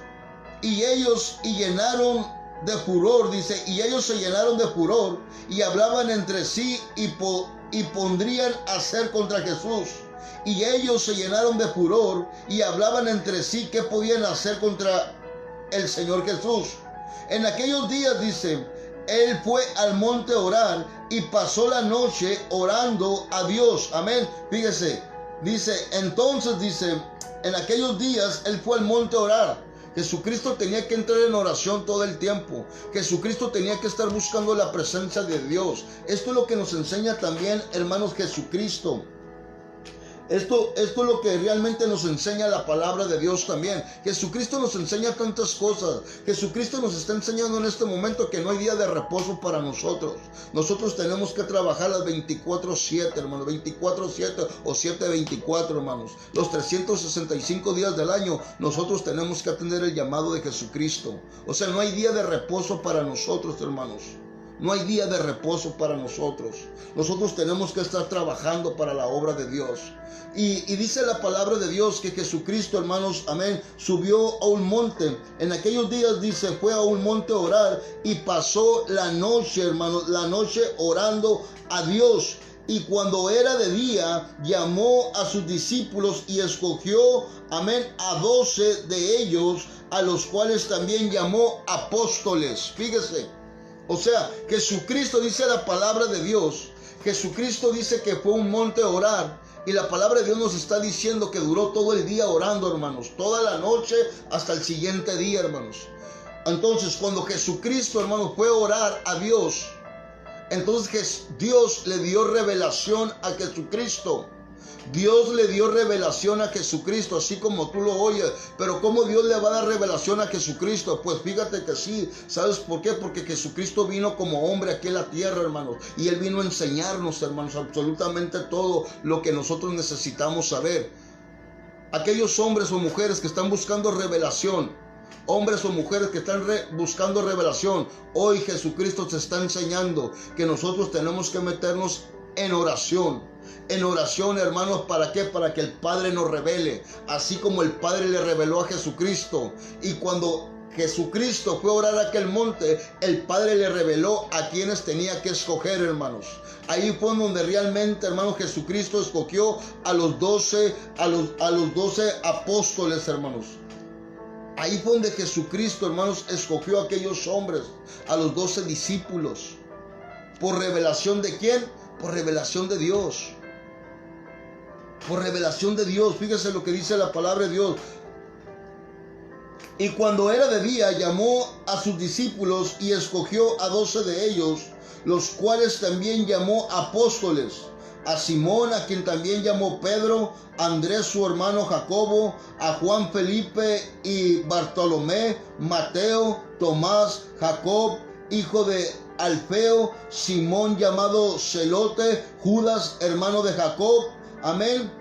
llenaron de furor, dice, y ellos se llenaron de furor y hablaban entre sí y pondrían a hacer contra Jesús. Y ellos se llenaron de furor y hablaban entre sí qué podían hacer contra el Señor Jesús. En aquellos días, dice, él fue al monte a orar y pasó la noche orando a Dios. Amén. Fíjese, dice, entonces, dice, en aquellos días él fue al monte a orar. Jesucristo tenía que entrar en oración todo el tiempo. Jesucristo tenía que estar buscando la presencia de Dios. Esto es lo que nos enseña también, hermanos, Jesucristo. Esto es lo que realmente nos enseña la palabra de Dios también. Jesucristo nos enseña tantas cosas. Jesucristo nos está enseñando en este momento que no hay día de reposo para nosotros. Nosotros tenemos que trabajar las 24/7, hermanos. 24/7 o 7/24, hermanos. Los 365 días del año nosotros tenemos que atender el llamado de Jesucristo. O sea, no hay día de reposo para nosotros, hermanos. No hay día de reposo para nosotros. Nosotros tenemos que estar trabajando para la obra de Dios. Y dice la palabra de Dios que Jesucristo, hermanos, amén, subió a un monte. En aquellos días, dice, fue a un monte a orar y pasó la noche, hermanos, la noche orando a Dios. Y cuando era de día, llamó a sus discípulos y escogió, amén, a 12 de ellos, a los cuales también llamó apóstoles. Fíjese. O sea, Jesucristo, dice la palabra de Dios, Jesucristo dice que fue a un monte a orar. Y la palabra de Dios nos está diciendo que duró todo el día orando, hermanos. Toda la noche hasta el siguiente día, hermanos. Entonces, cuando Jesucristo, hermanos, fue a orar a Dios, entonces Dios le dio revelación a Jesucristo. Dios le dio revelación a Jesucristo, así como tú lo oyes. Pero ¿cómo Dios le va a dar revelación a Jesucristo? Pues fíjate que sí. ¿Sabes por qué? Porque Jesucristo vino como hombre aquí en la tierra, hermanos. Y Él vino a enseñarnos, hermanos, absolutamente todo lo que nosotros necesitamos saber. Aquellos hombres o mujeres que están buscando revelación, hombres o mujeres que están buscando revelación, hoy Jesucristo te está enseñando que nosotros tenemos que meternos en oración. En oración, hermanos, ¿para qué? Para que el Padre nos revele, así como el Padre le reveló a Jesucristo. Y cuando Jesucristo fue a orar a aquel monte, el Padre le reveló a quienes tenía que escoger, hermanos. Ahí fue donde realmente, hermanos, Jesucristo escogió a los 12 apóstoles, hermanos. Ahí fue donde Jesucristo, hermanos, escogió a aquellos hombres, a los 12 discípulos. ¿Por revelación de quién? Por revelación de Dios. Por revelación de Dios. Fíjese lo que dice la palabra de Dios. Y cuando era de día, llamó a sus discípulos y escogió a 12 de ellos, los cuales también llamó apóstoles. A Simón, a quien también llamó Pedro, a Andrés su hermano Jacobo, a Juan, Felipe y Bartolomé, Mateo, Tomás, Jacob, hijo de Alfeo, Simón llamado Celote, Judas, hermano de Jacob, amén,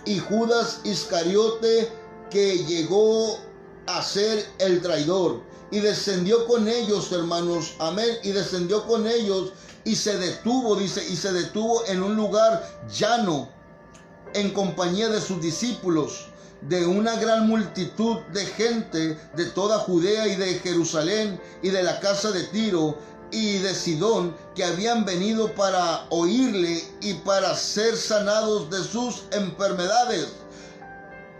y Judas Iscariote, que llegó a ser el traidor. Y descendió con ellos, hermanos, amén, y descendió con ellos y se detuvo, dice, y se detuvo en un lugar llano, en compañía de sus discípulos, de una gran multitud de gente de toda Judea y de Jerusalén y de la casa de Tiro y de Sidón, que habían venido para oírle y para ser sanados de sus enfermedades.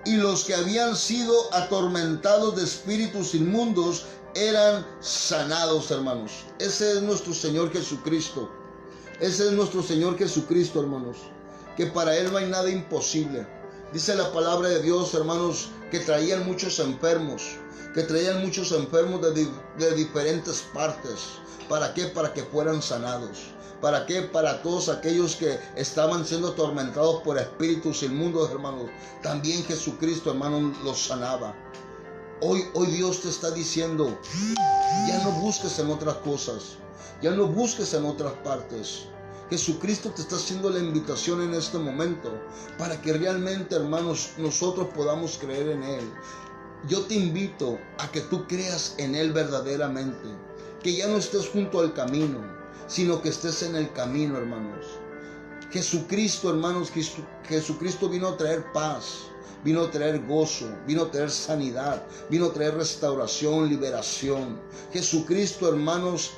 Y los que habían sido atormentados de espíritus inmundos eran sanados, hermanos. Ese es nuestro Señor Jesucristo. Ese es nuestro Señor Jesucristo, hermanos. Que para Él no hay nada imposible. Dice la palabra de Dios, hermanos, que traían muchos enfermos. Que traían muchos enfermos de diferentes partes. ¿Para qué? Para que fueran sanados. ¿Para qué? Para todos aquellos que estaban siendo atormentados por espíritus inmundos, hermanos. También Jesucristo, hermanos, los sanaba. Hoy Dios te está diciendo, ya no busques en otras cosas. Ya no busques en otras partes. Jesucristo te está haciendo la invitación en este momento para que realmente, hermanos, nosotros podamos creer en Él. Yo te invito a que tú creas en Él verdaderamente. Que ya no estés junto al camino, sino que estés en el camino, hermanos. Jesucristo, hermanos, Jesucristo vino a traer paz, vino a traer gozo, vino a traer sanidad, vino a traer restauración, liberación. Jesucristo, hermanos,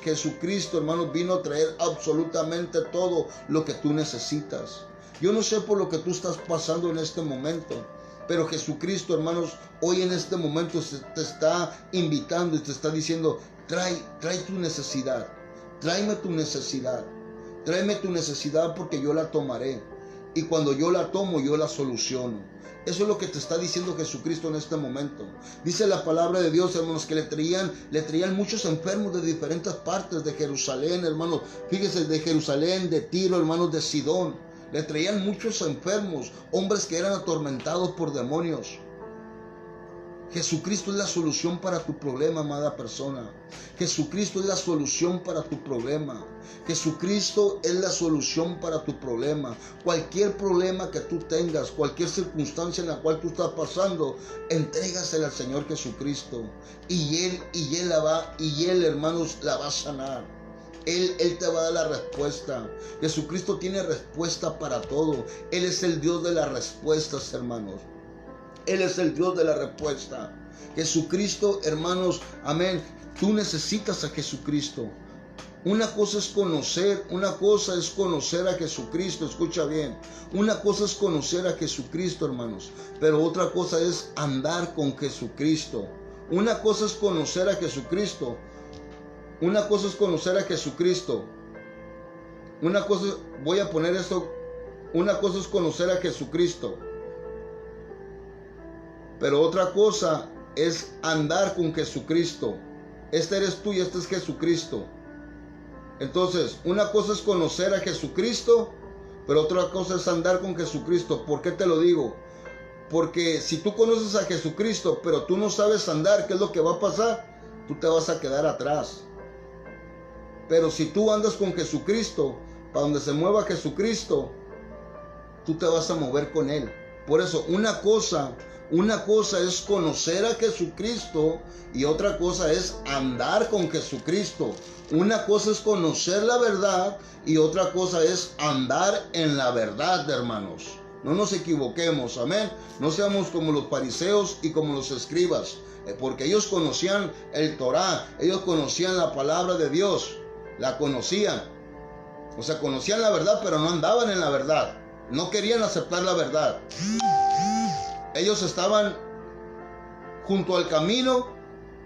vino a traer absolutamente todo lo que tú necesitas. Yo no sé por lo que tú estás pasando en este momento, pero Jesucristo, hermanos, hoy en este momento te está invitando y te está diciendo, trae tu necesidad. Tráeme tu necesidad. Tráeme tu necesidad porque yo la tomaré. Y cuando yo la tomo, yo la soluciono. Eso es lo que te está diciendo Jesucristo en este momento. Dice la palabra de Dios, hermanos, que le traían muchos enfermos de diferentes partes de Jerusalén, hermanos. Fíjese, de Jerusalén, de Tiro, hermanos, de Sidón. Le traían muchos enfermos, hombres que eran atormentados por demonios. Jesucristo es la solución para tu problema, amada persona. Jesucristo es la solución para tu problema. Jesucristo es la solución para tu problema. Cualquier problema que tú tengas, cualquier circunstancia en la cual tú estás pasando, entrégasela al Señor Jesucristo. Y Él, hermanos, la va a sanar. Él te va a dar la respuesta. Jesucristo tiene respuesta para todo. Él es el Dios de las respuestas, hermanos. Él es el Dios de la respuesta. Jesucristo, hermanos, amén. Tú necesitas a Jesucristo. Una cosa es conocer a Jesucristo, escucha bien. Una cosa es conocer a Jesucristo, hermanos, pero otra cosa es andar con Jesucristo. Una cosa es conocer a Jesucristo. Una cosa es conocer a Jesucristo. Una cosa es conocer a Jesucristo. Pero otra cosa es andar con Jesucristo. Este eres tú y este es Jesucristo. Entonces, una cosa es conocer a Jesucristo, pero otra cosa es andar con Jesucristo. ¿Por qué te lo digo? Porque si tú conoces a Jesucristo, pero tú no sabes andar, ¿qué es lo que va a pasar? Tú te vas a quedar atrás. Pero si tú andas con Jesucristo, para donde se mueva Jesucristo, tú te vas a mover con Él. Por eso, una cosa es conocer a Jesucristo y otra cosa es andar con Jesucristo. Una cosa es conocer la verdad y otra cosa es andar en la verdad, hermanos. No nos equivoquemos, amén. No seamos como los fariseos y como los escribas, porque ellos conocían el Torá, ellos conocían la palabra de Dios, la conocían. O sea, conocían la verdad, pero no andaban en la verdad. No querían aceptar la verdad. Ellos estaban junto al camino,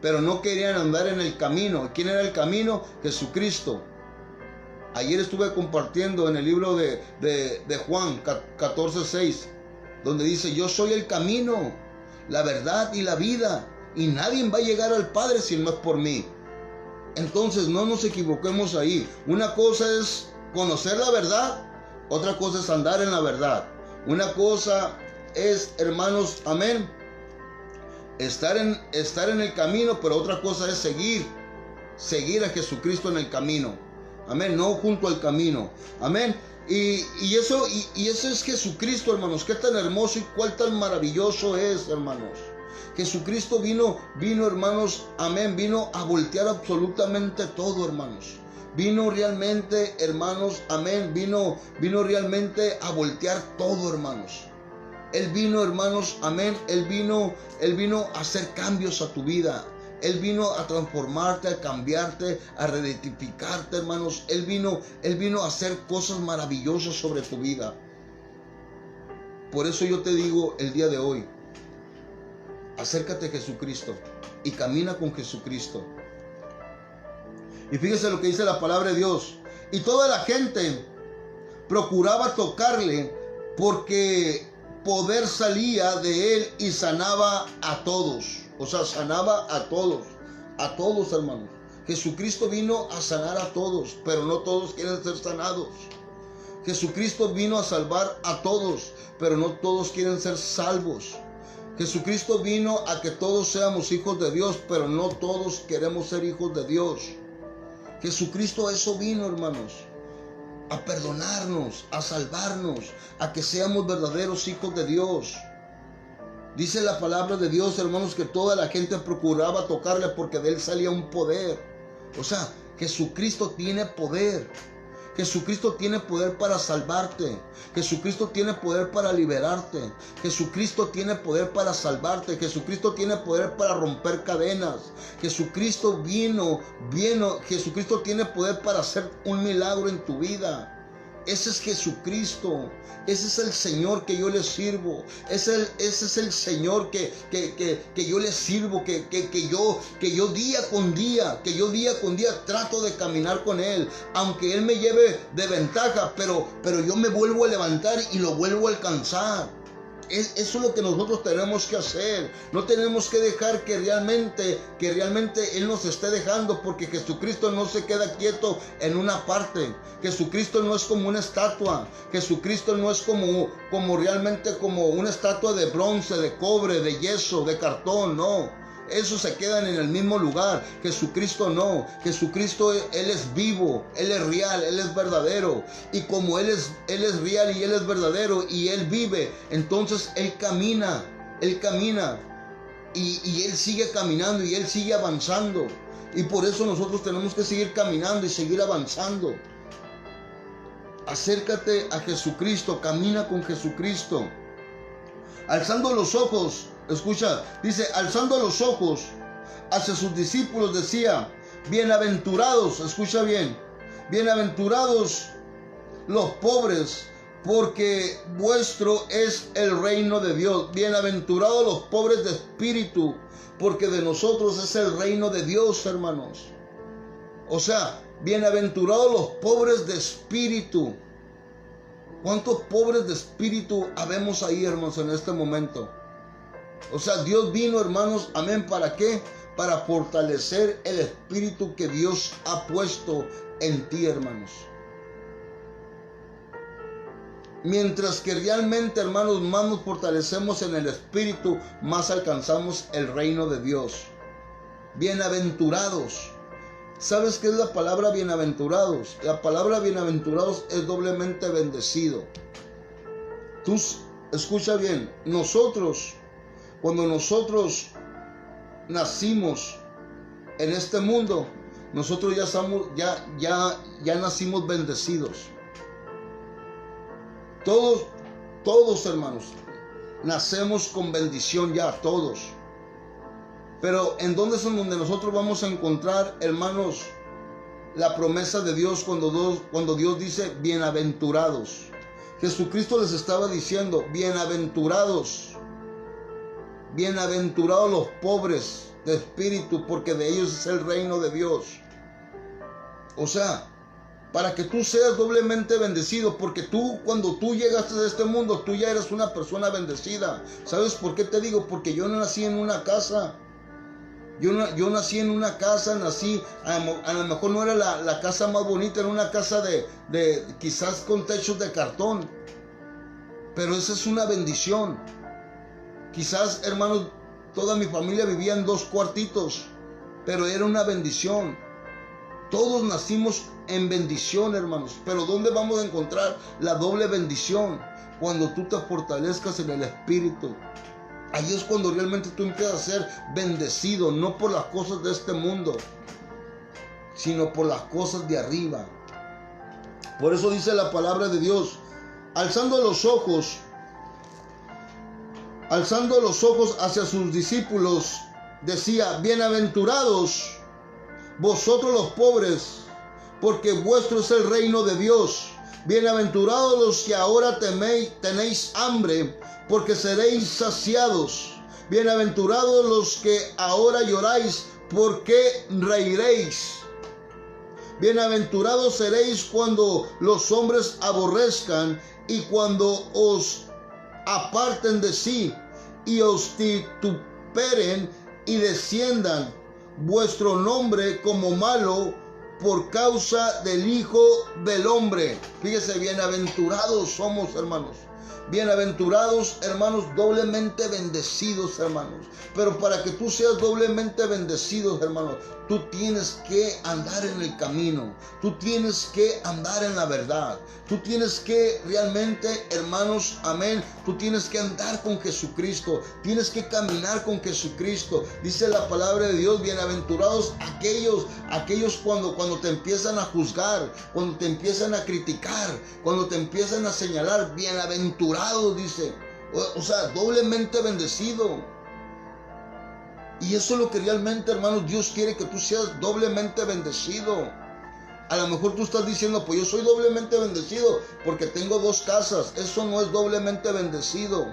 pero no querían andar en el camino. ¿Quién era el camino? Jesucristo. Ayer estuve compartiendo en el libro de Juan 14:6, donde dice: yo soy el camino, la verdad y la vida, y nadie va a llegar al Padre si no es por mí. Entonces no nos equivoquemos ahí. Una cosa es conocer la verdad, otra cosa es andar en la verdad. Una cosa es, hermanos, amén, estar en el camino, pero otra cosa es seguir a Jesucristo en el camino. Amén, no junto al camino. Amén. Y eso es Jesucristo, hermanos. Qué tan hermoso y cuál tan maravilloso es, hermanos. Jesucristo vino, hermanos, amén, vino a voltear absolutamente todo, hermanos. Vino realmente, hermanos, amén, vino realmente a voltear todo, hermanos. Él vino, hermanos, amén, Él vino a hacer cambios a tu vida. Él vino a transformarte, a cambiarte, a reedificarte, hermanos. Él vino a hacer cosas maravillosas sobre tu vida. Por eso yo te digo el día de hoy, acércate a Jesucristo y camina con Jesucristo. Y fíjese lo que dice la palabra de Dios. Y toda la gente procuraba tocarle, porque poder salía de él y sanaba a todos. O sea, sanaba a todos, hermanos. Jesucristo vino a sanar a todos, pero no todos quieren ser sanados. Jesucristo vino a salvar a todos, pero no todos quieren ser salvos. Jesucristo vino a que todos seamos hijos de Dios, pero no todos queremos ser hijos de Dios. Jesucristo a eso vino, hermanos, a perdonarnos, a salvarnos, a que seamos verdaderos hijos de Dios. Dice la palabra de Dios, hermanos, que toda la gente procuraba tocarle porque de él salía un poder. O sea, Jesucristo tiene poder. Jesucristo tiene poder para salvarte. Jesucristo tiene poder para liberarte. Jesucristo tiene poder para salvarte. Jesucristo tiene poder para romper cadenas. Jesucristo Jesucristo tiene poder para hacer un milagro en tu vida. Ese es Jesucristo. Ese es el Señor que yo le sirvo. Ese es el Señor que yo le sirvo, que yo día con día trato de caminar con Él. Aunque Él me lleve de ventaja, pero yo me vuelvo a levantar y lo vuelvo a alcanzar. Eso es lo que nosotros tenemos que hacer. No tenemos que dejar que realmente Él nos esté dejando, porque Jesucristo no se queda quieto en una parte. Jesucristo no es como una estatua. Jesucristo no es como realmente como una estatua de bronce, de cobre, de yeso, de cartón, no. Esos se quedan en el mismo lugar. Jesucristo no. Jesucristo, Él es vivo, Él es real, Él es verdadero. Y como Él es real y Él es verdadero y Él vive, entonces Él camina. Y Él sigue caminando y Él sigue avanzando. Y por eso nosotros tenemos que seguir caminando y seguir avanzando. Acércate a Jesucristo, camina con Jesucristo. Alzando los ojos, escucha, dice, alzando los ojos hacia sus discípulos decía: bienaventurados, escucha bien, bienaventurados los pobres, porque vuestro es el reino de Dios. Bienaventurados los pobres de espíritu, porque de nosotros es el reino de Dios, hermanos. O sea, bienaventurados los pobres de espíritu. ¿Cuántos pobres de espíritu habemos ahí, hermanos, en este momento? O sea, Dios vino, hermanos, amén, ¿para qué? Para fortalecer el espíritu que Dios ha puesto en ti, hermanos. Mientras que realmente, hermanos, más nos fortalecemos en el espíritu, más alcanzamos el reino de Dios. Bienaventurados. ¿Sabes qué es la palabra bienaventurados? La palabra bienaventurados es doblemente bendecido. Tú, escucha bien, cuando nosotros nacimos en este mundo, nosotros ya nacimos bendecidos. Todos, hermanos, nacemos con bendición ya, todos. Pero ¿en dónde es en donde nosotros vamos a encontrar, hermanos, la promesa de Dios cuando Dios dice bienaventurados? Jesucristo les estaba diciendo, bienaventurados los pobres de espíritu, porque de ellos es el reino de Dios. O sea, para que tú seas doblemente bendecido, porque cuando tú llegaste a este mundo, tú ya eres una persona bendecida. ¿Sabes por qué te digo? Porque yo no nací en una casa. Yo nací en una casa, a lo mejor no era la casa más bonita, era una casa de quizás con techos de cartón. Pero esa es una bendición. Quizás, hermanos, toda mi familia vivía en 2 cuartitos, pero era una bendición. Todos nacimos en bendición, hermanos. Pero ¿dónde vamos a encontrar la doble bendición? Cuando tú te fortalezcas en el Espíritu. Ahí es cuando realmente tú empiezas a ser bendecido, no por las cosas de este mundo, sino por las cosas de arriba. Por eso dice la palabra de Dios, alzando los ojos hacia sus discípulos, decía, bienaventurados vosotros los pobres, porque vuestro es el reino de Dios. Bienaventurados los que ahora tenéis hambre, porque seréis saciados. Bienaventurados los que ahora lloráis, porque reiréis. Bienaventurados seréis cuando los hombres aborrezcan y cuando os aparten de sí y os vituperen y desciendan vuestro nombre como malo por causa del Hijo del Hombre. Fíjese, bienaventurados somos, hermanos. Bienaventurados, hermanos, doblemente bendecidos, hermanos. Pero para que tú seas doblemente bendecido, hermanos, tú tienes que andar en el camino. Tú tienes que andar en la verdad. Tú tienes que realmente, hermanos, amén, tú tienes que andar con Jesucristo. Tienes que caminar con Jesucristo. Dice la palabra de Dios, bienaventurados aquellos cuando te empiezan a juzgar, cuando te empiezan a criticar, cuando te empiezan a señalar. Bienaventurados, dice. O sea, doblemente bendecido. Y eso es lo que realmente, hermanos, Dios quiere, que tú seas doblemente bendecido. A lo mejor tú estás diciendo, pues yo soy doblemente bendecido porque tengo 2 casas. Eso no es doblemente bendecido.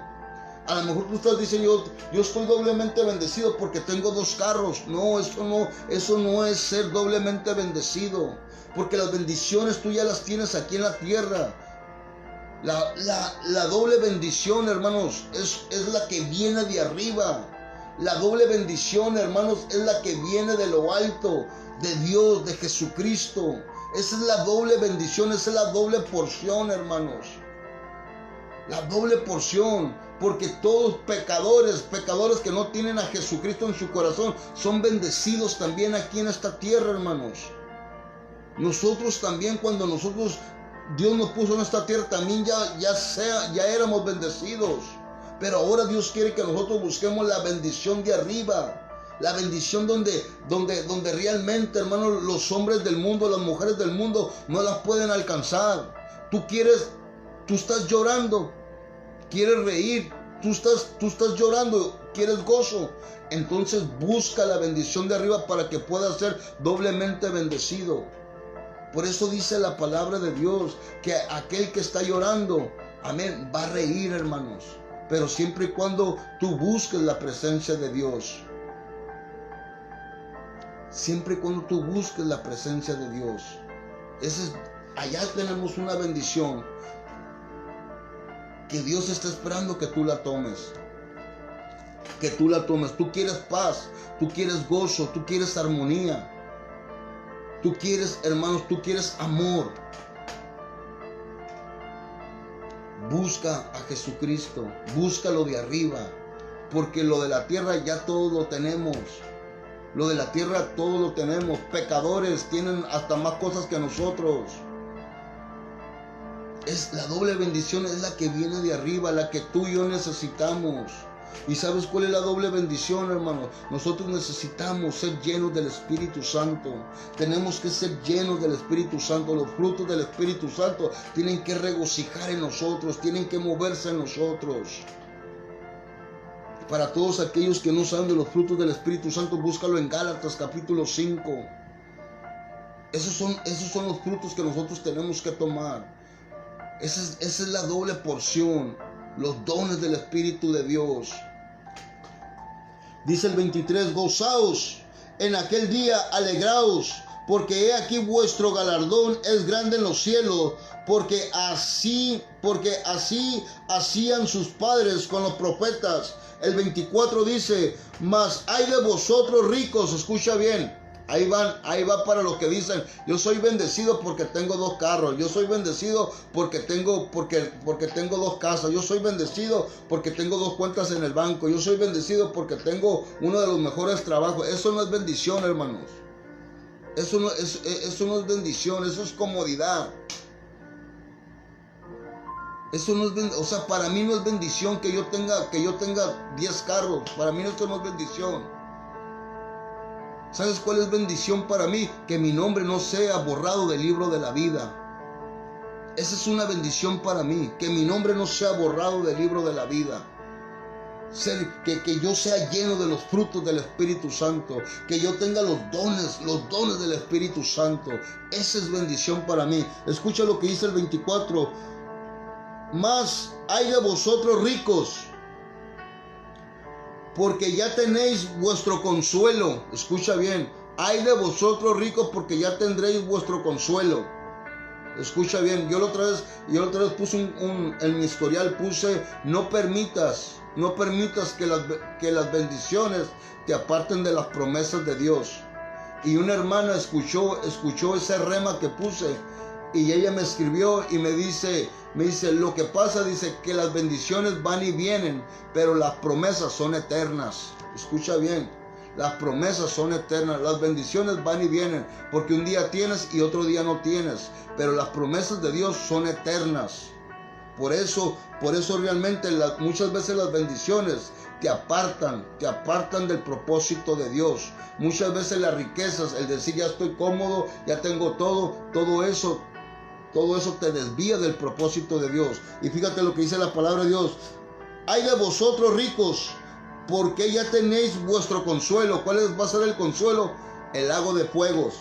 A lo mejor tú estás diciendo, yo estoy doblemente bendecido porque tengo 2 carros. No, eso no es ser doblemente bendecido. Porque las bendiciones tú ya las tienes aquí en la tierra. La doble bendición, hermanos, es la que viene de arriba. La doble bendición, hermanos, es la que viene de lo alto, de Dios, de Jesucristo. Esa es la doble bendición, esa es la doble porción, hermanos. La doble porción, porque todos pecadores que no tienen a Jesucristo en su corazón, son bendecidos también aquí en esta tierra, hermanos. Nosotros también, cuando Dios nos puso en esta tierra, también ya éramos bendecidos. Pero ahora Dios quiere que nosotros busquemos la bendición de arriba. La bendición donde realmente, hermanos, los hombres del mundo, las mujeres del mundo no las pueden alcanzar. Tú estás llorando, quieres reír, tú estás llorando, quieres gozo. Entonces busca la bendición de arriba para que puedas ser doblemente bendecido. Por eso dice la palabra de Dios que aquel que está llorando, amén, va a reír, hermanos. Pero siempre y cuando tú busques la presencia de Dios. Siempre y cuando tú busques la presencia de Dios. Allá tenemos una bendición que Dios está esperando que tú la tomes. Que tú la tomes. Tú quieres paz, tú quieres gozo, tú quieres armonía. Tú quieres, hermanos, tú quieres amor. Busca a Jesucristo, búscalo de arriba, porque lo de la tierra ya todo lo tenemos. Lo de la tierra todo lo tenemos. Pecadores tienen hasta más cosas que nosotros. La doble bendición es la que viene de arriba, la que tú y yo necesitamos. ¿Y sabes cuál es la doble bendición, hermano? Nosotros necesitamos ser llenos del Espíritu Santo. Tenemos que ser llenos del Espíritu Santo. Los frutos del Espíritu Santo tienen que regocijar en nosotros, tienen que moverse en nosotros. Para todos aquellos que no saben de los frutos del Espíritu Santo, búscalo en Gálatas capítulo 5. Esos son los frutos que nosotros tenemos que tomar. Esa es la doble porción, los dones del Espíritu de Dios. Dice el 23, gozaos en aquel día, alegraos, porque he aquí vuestro galardón es grande en los cielos, porque así hacían sus padres con los profetas. El 24 dice, mas hay de vosotros ricos, escucha bien. Ahí va para los que dicen, yo soy bendecido porque tengo 2 carros, yo soy bendecido porque tengo 2 casas, yo soy bendecido porque tengo 2 cuentas en el banco, yo soy bendecido porque tengo uno de los mejores trabajos. Eso no es bendición, hermanos. Eso no es bendición, eso es comodidad. Eso no es, o sea, para mí no es bendición que yo tenga 10 carros. Para mí esto no es bendición. ¿Sabes cuál es bendición para mí? Que mi nombre no sea borrado del libro de la vida. Esa es una bendición para mí, que mi nombre no sea borrado del libro de la vida. Que yo sea lleno de los frutos del Espíritu Santo, que yo tenga los dones del Espíritu Santo. Esa es bendición para mí. Escucha lo que dice el 24. Mas hay de vosotros ricos, porque ya tenéis vuestro consuelo. Escucha bien, hay de vosotros ricos porque ya tendréis vuestro consuelo. Escucha bien, yo la otra vez puse en mi historial puse, no permitas que las bendiciones te aparten de las promesas de Dios. Y una hermana escuchó ese rema que puse, y ella me escribió y me dice, lo que pasa, dice, que las bendiciones van y vienen, pero las promesas son eternas. Escucha bien, las promesas son eternas, las bendiciones van y vienen, porque un día tienes y otro día no tienes, pero las promesas de Dios son eternas. Por eso realmente muchas veces las bendiciones te apartan del propósito de Dios. Muchas veces las riquezas, el decir ya estoy cómodo, ya tengo todo eso te desvía del propósito de Dios. Y fíjate lo que dice la palabra de Dios. Hay de vosotros ricos, porque ya tenéis vuestro consuelo. ¿Cuál va a ser el consuelo? El lago de fuegos.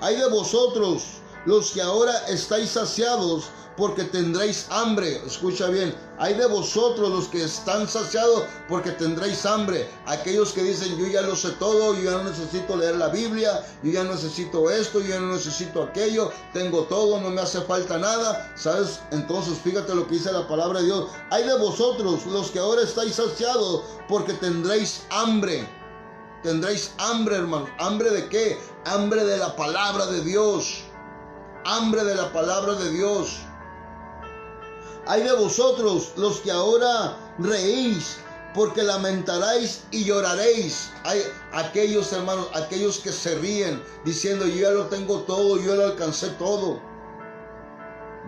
Hay de vosotros los que ahora estáis saciados, porque tendréis hambre. Escucha bien, hay de vosotros los que están saciados, porque tendréis hambre. Aquellos que dicen, yo ya lo sé todo, yo ya no necesito leer la Biblia, yo ya no necesito esto, yo ya no necesito aquello, tengo todo, no me hace falta nada. ¿Sabes? Entonces fíjate lo que dice la palabra de Dios. Hay de vosotros los que ahora estáis saciados, porque tendréis hambre. Tendréis hambre, hermanos. ¿Hambre de qué? Hambre de la palabra de Dios. Hambre de la palabra de Dios. Hay de vosotros los que ahora reís, porque lamentaréis y lloraréis. Hay aquellos, hermanos, aquellos que se ríen diciendo, yo ya lo tengo todo, yo ya lo alcancé todo.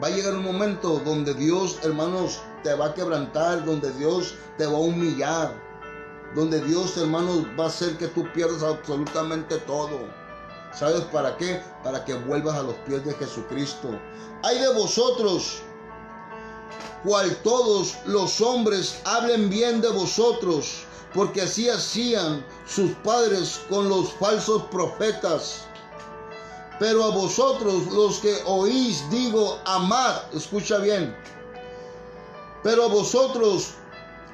Va a llegar un momento donde Dios, hermanos, te va a quebrantar, donde Dios te va a humillar, donde Dios, hermanos, va a hacer que tú pierdas absolutamente todo. ¿Sabes para qué? Para que vuelvas a los pies de Jesucristo. Hay de vosotros, cual todos los hombres hablen bien de vosotros, porque así hacían sus padres con los falsos profetas. Pero a vosotros los que oís digo, amad. Escucha bien. Pero a vosotros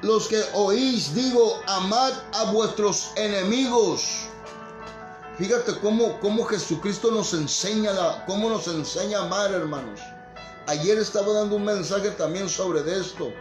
los que oís digo, amad a vuestros enemigos. Fíjate cómo Jesucristo nos enseña a amar, hermanos. Ayer estaba dando un mensaje también sobre esto.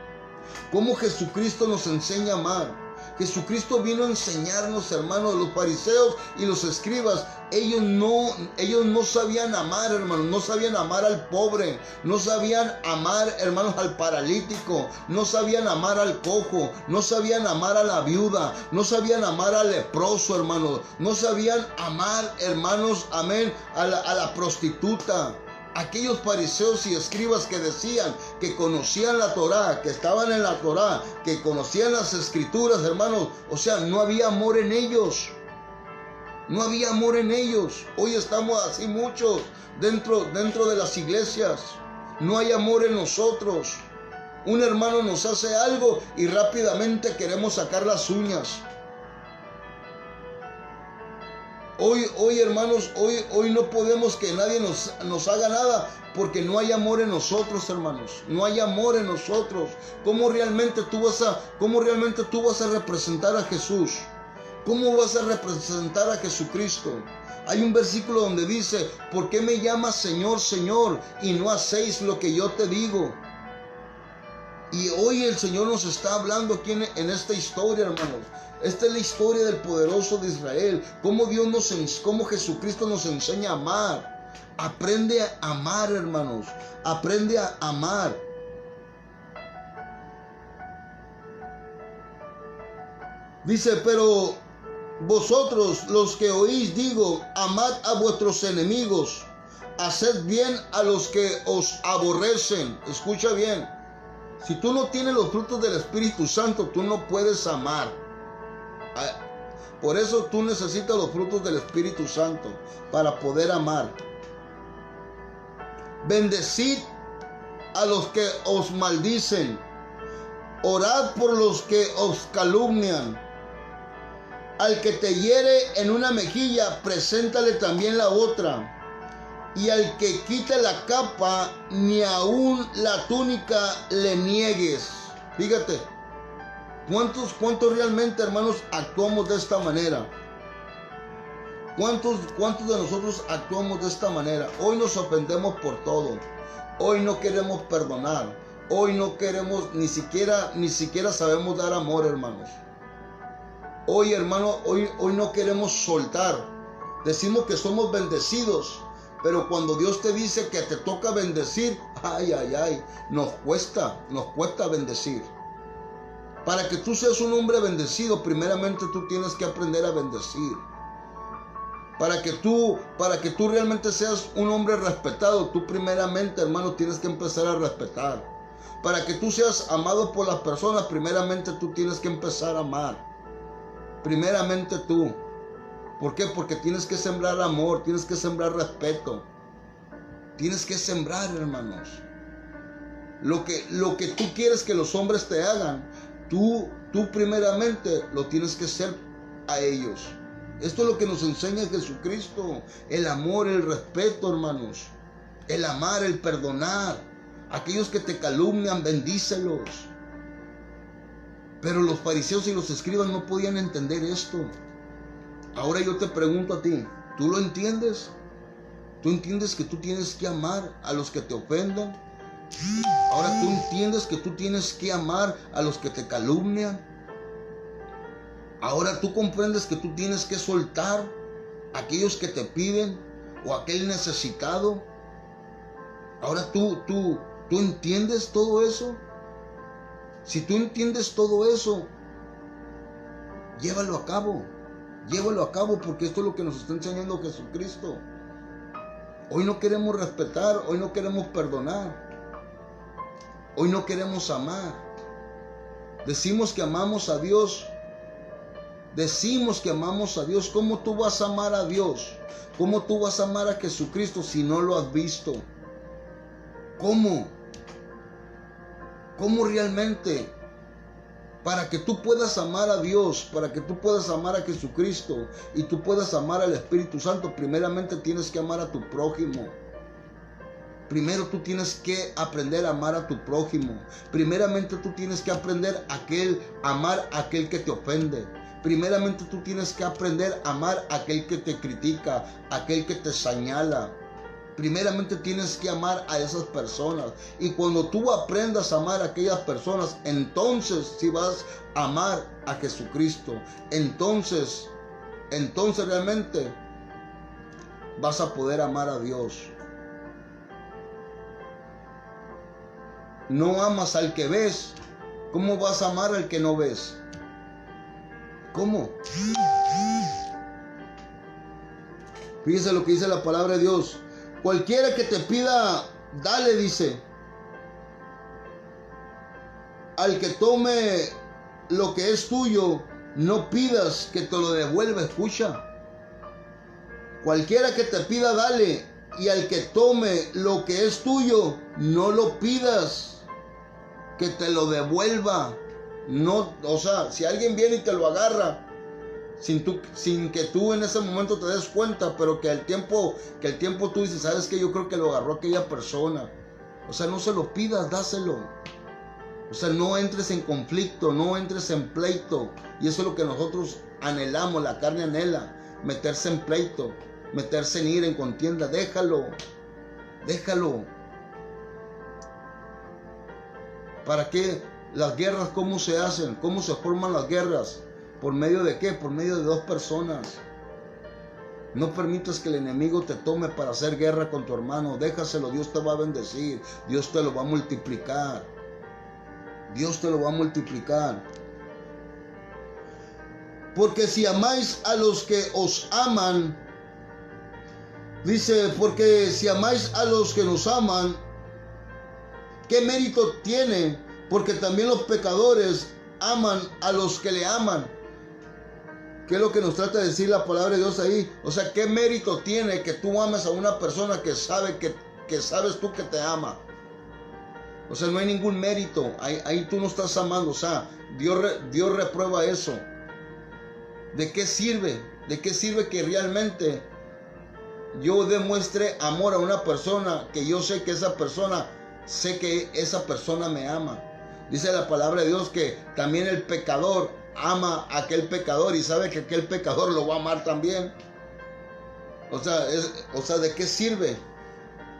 Cómo Jesucristo nos enseña a amar. Jesucristo vino a enseñarnos, hermanos. Los fariseos y los escribas, ellos no sabían amar, hermanos. No sabían amar al pobre. No sabían amar, hermanos, al paralítico. No sabían amar al cojo. No sabían amar a la viuda. No sabían amar al leproso, hermanos. No sabían amar, hermanos, amén, a la prostituta. Aquellos fariseos y escribas que decían que conocían la Torá, que estaban en la Torá, que conocían las escrituras, hermanos, o sea, no había amor en ellos. No había amor en ellos. Hoy estamos así muchos dentro de las iglesias. No hay amor en nosotros. Un hermano nos hace algo y rápidamente queremos sacar las uñas. Hoy hermanos, hoy no podemos que nadie nos haga nada porque no hay amor en nosotros, hermanos. No hay amor en nosotros. ¿Cómo realmente tú vas a representar a Jesús? ¿Cómo vas a representar a Jesucristo? Hay un versículo donde dice, ¿por qué me llamas Señor, Señor, y no hacéis lo que yo te digo? Y hoy el Señor nos está hablando aquí en esta historia, hermanos. Esta es la historia del poderoso de Israel. Cómo Jesucristo nos enseña a amar. Aprende a amar, hermanos. Aprende a amar. Dice, pero vosotros los que oís digo, amad a vuestros enemigos, haced bien a los que os aborrecen. Escucha bien. Si tú no tienes los frutos del Espíritu Santo, tú no puedes amar. Por eso tú necesitas los frutos del Espíritu Santo para poder amar. Bendecid a los que os maldicen. Orad por los que os calumnian. Al que te hiere en una mejilla, preséntale también la otra. Y al que quite la capa, ni aun la túnica le niegues. Fíjate, ¿cuántos realmente, hermanos, actuamos de esta manera? ¿Cuántos de nosotros actuamos de esta manera? Hoy nos ofendemos por todo. Hoy no queremos perdonar. Hoy no queremos, ni siquiera sabemos dar amor, hermanos. Hoy, hermano, hoy no queremos soltar. Decimos que somos bendecidos. Pero cuando Dios te dice que te toca bendecir, nos cuesta bendecir. Para que tú seas un hombre bendecido, primeramente tú tienes que aprender a bendecir. Para que tú realmente seas un hombre respetado, tú primeramente, hermano, tienes que empezar a respetar. Para que tú seas amado por las personas, primeramente tú tienes que empezar a amar. Primeramente tú. ¿Por qué? Porque tienes que sembrar amor, tienes que sembrar respeto. Tienes que sembrar, hermanos. Lo que tú quieres que los hombres te hagan, tú primeramente lo tienes que hacer a ellos. Esto es lo que nos enseña Jesucristo. El amor, el respeto, hermanos. El amar, el perdonar. Aquellos que te calumnian, bendícelos. Pero los fariseos y los escribas no podían entender esto. Ahora yo te pregunto a ti, ¿tú lo entiendes? ¿Tú entiendes que tú tienes que amar a los que te ofenden? Ahora tú entiendes que tú tienes que amar a los que te calumnian. Ahora tú comprendes que tú tienes que soltar a aquellos que te piden o a aquel necesitado. Ahora tú entiendes todo eso. Si tú entiendes todo eso, llévalo a cabo. Llévalo a cabo, porque esto es lo que nos está enseñando Jesucristo. Hoy no queremos respetar, hoy no queremos perdonar, hoy no queremos amar. Decimos que amamos a Dios. Decimos que amamos a Dios. ¿Cómo tú vas a amar a Dios? ¿Cómo tú vas a amar a Jesucristo si no lo has visto? ¿Cómo? ¿Cómo realmente? Para que tú puedas amar a Dios, para que tú puedas amar a Jesucristo y tú puedas amar al Espíritu Santo, primeramente tienes que amar a tu prójimo. Primero tú tienes que aprender a amar a tu prójimo. Primeramente tú tienes que aprender a amar a aquel que te ofende. Primeramente tú tienes que aprender a amar a aquel que te critica, a aquel que te señala. Primeramente tienes que amar a esas personas. Y cuando tú aprendas a amar a aquellas personas, entonces sí vas a amar a Jesucristo. Entonces realmente vas a poder amar a Dios. No amas al que ves, ¿cómo vas a amar al que no ves? ¿Cómo? Fíjese lo que dice la palabra de Dios. Cualquiera que te pida, dale, dice. Al que tome lo que es tuyo, no pidas que te lo devuelva. Escucha. Cualquiera que te pida, dale. Y al que tome lo que es tuyo, no lo pidas. que te lo devuelva. No, o sea, si alguien viene y te lo agarra, sin que tú en ese momento te des cuenta, pero que el tiempo tú dices, ¿sabes qué? Yo creo que lo agarró aquella persona. O sea, no se lo pidas, dáselo. O sea, no entres en conflicto, no entres en pleito. Y eso es lo que nosotros anhelamos, la carne anhela, meterse en pleito, meterse en ira, en contienda. Déjalo. ¿Para qué? Las guerras, ¿cómo se hacen? ¿Cómo se forman las guerras? ¿Por medio de qué? Por medio de dos personas. No permitas que el enemigo te tome para hacer guerra con tu hermano. Déjaselo, Dios te va a bendecir. Dios te lo va a multiplicar. Dios te lo va a multiplicar. Porque si amáis a los que os aman, dice, porque si amáis a los que nos aman, ¿qué mérito tiene? Porque también los pecadores aman a los que le aman. ¿Qué es lo que nos trata de decir la palabra de Dios ahí? O sea, ¿qué mérito tiene que tú ames a una persona que sabe que sabes tú que te ama? O sea, no hay ningún mérito. Ahí tú no estás amando. O sea, Dios reprueba eso. ¿De qué sirve? ¿De qué sirve que realmente yo demuestre amor a una persona que yo sé que esa persona me ama? Dice la palabra de Dios que también el pecador ama a aquel pecador y sabe que aquel pecador lo va a amar también. O sea, ¿de qué sirve?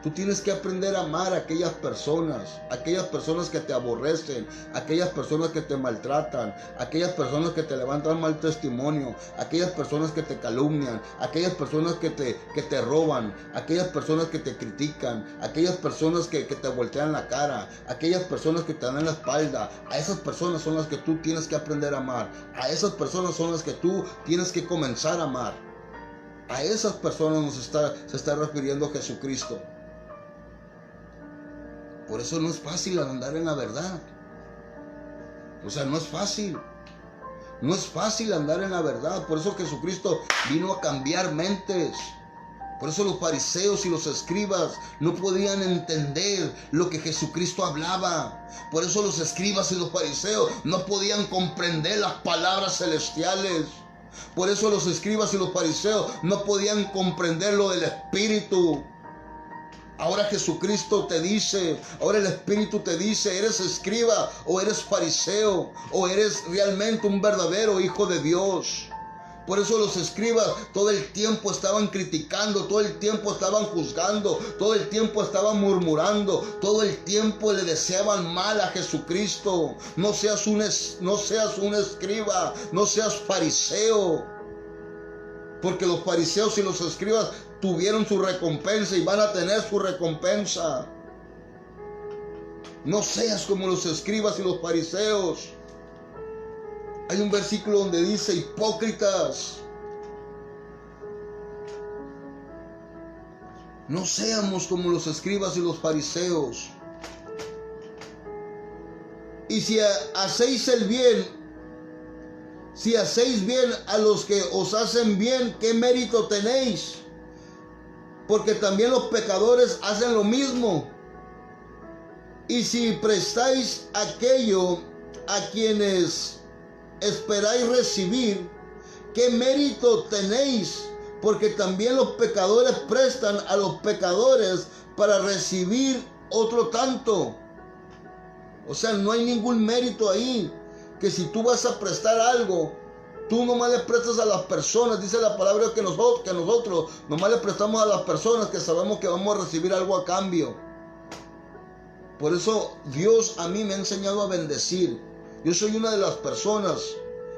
Tú tienes que aprender a amar a aquellas personas que te aborrecen, aquellas personas que te maltratan, aquellas personas que te levantan mal testimonio, aquellas personas que te calumnian, aquellas personas que te roban, aquellas personas que te critican, aquellas personas que te voltean la cara, aquellas personas que te dan la espalda. A esas personas son las que tú tienes que aprender a amar. A esas personas son las que tú tienes que comenzar a amar. A esas personas se está refiriendo Jesucristo. Por eso no es fácil andar en la verdad. O sea, no es fácil. No es fácil andar en la verdad. Por eso Jesucristo vino a cambiar mentes. Por eso los fariseos y los escribas no podían entender lo que Jesucristo hablaba. Por eso los escribas y los fariseos no podían comprender las palabras celestiales. Por eso los escribas y los fariseos no podían comprender lo del Espíritu. Ahora Jesucristo te dice, ahora el Espíritu te dice, ¿eres escriba o eres fariseo o eres realmente un verdadero hijo de Dios? Por eso los escribas todo el tiempo estaban criticando, todo el tiempo estaban juzgando, todo el tiempo estaban murmurando, todo el tiempo le deseaban mal a Jesucristo. No seas un escriba, no seas fariseo. Porque los fariseos y los escribas tuvieron su recompensa y van a tener su recompensa. No seas como los escribas y los fariseos. Hay un versículo donde dice, hipócritas, no seamos como los escribas y los fariseos. Y si hacéis el bien, si hacéis bien a los que os hacen bien, ¿qué mérito tenéis? Porque también los pecadores hacen lo mismo. Y si prestáis aquello a quienes esperáis recibir, ¿qué mérito tenéis? Porque también los pecadores prestan a los pecadores para recibir otro tanto. O sea, no hay ningún mérito ahí. Que si tú vas a prestar algo, tú nomás le prestas a las personas. Dice la palabra que nosotros nomás le prestamos a las personas que sabemos que vamos a recibir algo a cambio. Por eso Dios a mí me ha enseñado a bendecir. Yo soy una de las personas,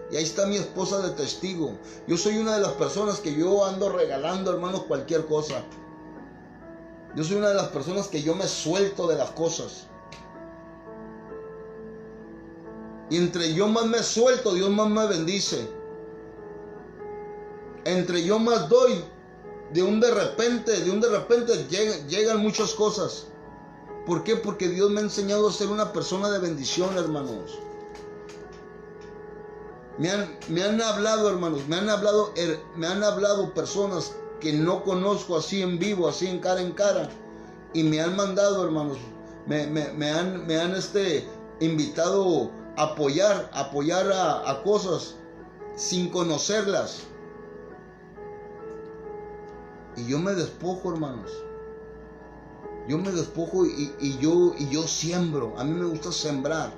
y ahí está mi esposa de testigo. Yo soy una de las personas que yo ando regalando, hermanos, cualquier cosa. Yo soy una de las personas que yo me suelto de las cosas. Y entre yo más me suelto, Dios más me bendice. Entre yo más doy, de un de repente llegan muchas cosas. ¿Por qué? Porque Dios me ha enseñado a ser una persona de bendición, hermanos. Me han hablado, hermanos, me han hablado personas que no conozco así en vivo, así en cara, y me han mandado, hermanos, me han invitado a apoyar a cosas sin conocerlas. Y yo me despojo, hermanos. Yo me despojo y yo siembro. A mí me gusta sembrar.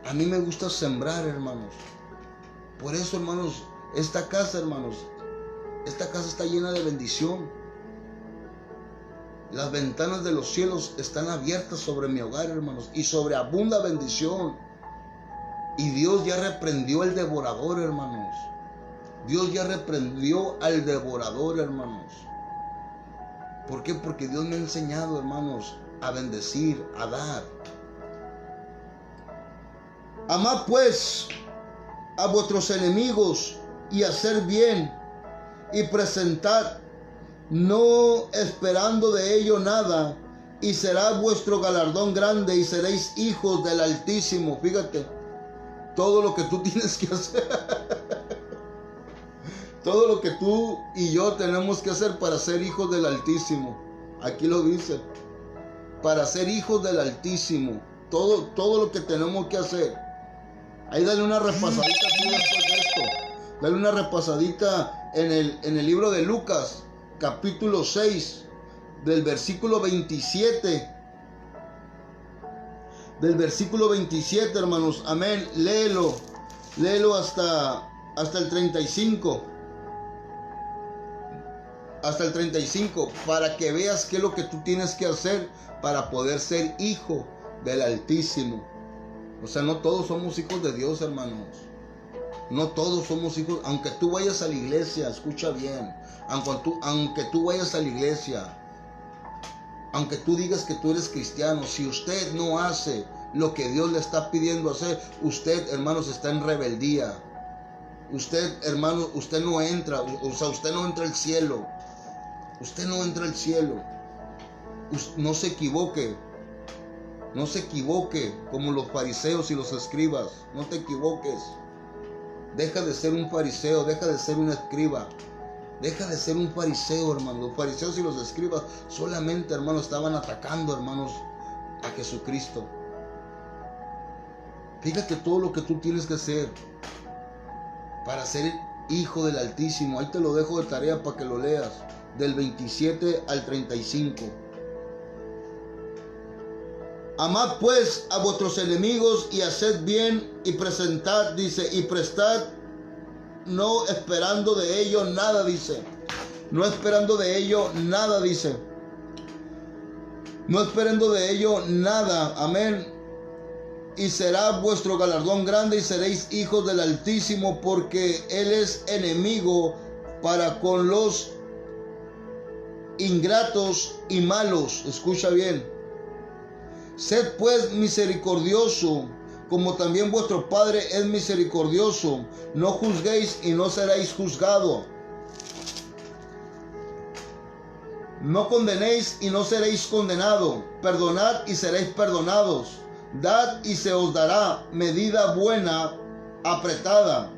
A mí me gusta sembrar, hermanos. Por eso, hermanos, esta casa, hermanos, esta casa está llena de bendición. Las ventanas de los cielos están abiertas sobre mi hogar, hermanos, y sobreabunda bendición. Y Dios ya reprendió al devorador, hermanos. Dios ya reprendió al devorador, hermanos. ¿Por qué? Porque Dios me ha enseñado, hermanos, a bendecir, a dar. Amad pues a vuestros enemigos y hacer bien y presentad, no esperando de ello nada, y será vuestro galardón grande y seréis hijos del Altísimo. Fíjate, todo lo que tú tienes que hacer, todo lo que tú y yo tenemos que hacer para ser hijos del Altísimo. Aquí lo dice, para ser hijos del Altísimo, todo lo que tenemos que hacer. Ahí dale una repasadita aquí después de esto. Dale una repasadita en el libro de Lucas, capítulo 6, del versículo 27. Del versículo 27, hermanos. Amén. Léelo hasta el 35. Hasta el 35, para que veas qué es lo que tú tienes que hacer para poder ser hijo del Altísimo. O sea, no todos somos hijos de Dios, hermanos. No todos somos hijos. Aunque tú vayas a la iglesia, escucha bien. Aunque tú vayas a la iglesia, aunque tú digas que tú eres cristiano, si usted no hace lo que Dios le está pidiendo hacer, usted, hermanos, está en rebeldía. Usted, hermano, usted no entra. O sea, usted no entra al cielo. Usted no entra al cielo. No se equivoque. No se equivoque como los fariseos y los escribas. No te equivoques. Deja de ser un fariseo, deja de ser un escriba. Deja de ser un fariseo, hermano. Los fariseos y los escribas solamente, hermanos, estaban atacando, hermanos, a Jesucristo. Fíjate todo lo que tú tienes que hacer para ser hijo del Altísimo. Ahí te lo dejo de tarea para que lo leas. Del 27 al 35. Amad pues a vuestros enemigos y haced bien y presentad, dice, y prestad, no esperando de ello nada, dice. No esperando de ello nada, dice. No esperando de ello nada, amén. Y será vuestro galardón grande y seréis hijos del Altísimo, porque Él es enemigo para con los ingratos y malos. Escucha bien. Sed pues misericordioso, como también vuestro Padre es misericordioso. No juzguéis y no seréis juzgados. No condenéis y no seréis condenados. Perdonad y seréis perdonados. Dad y se os dará medida buena, apretada,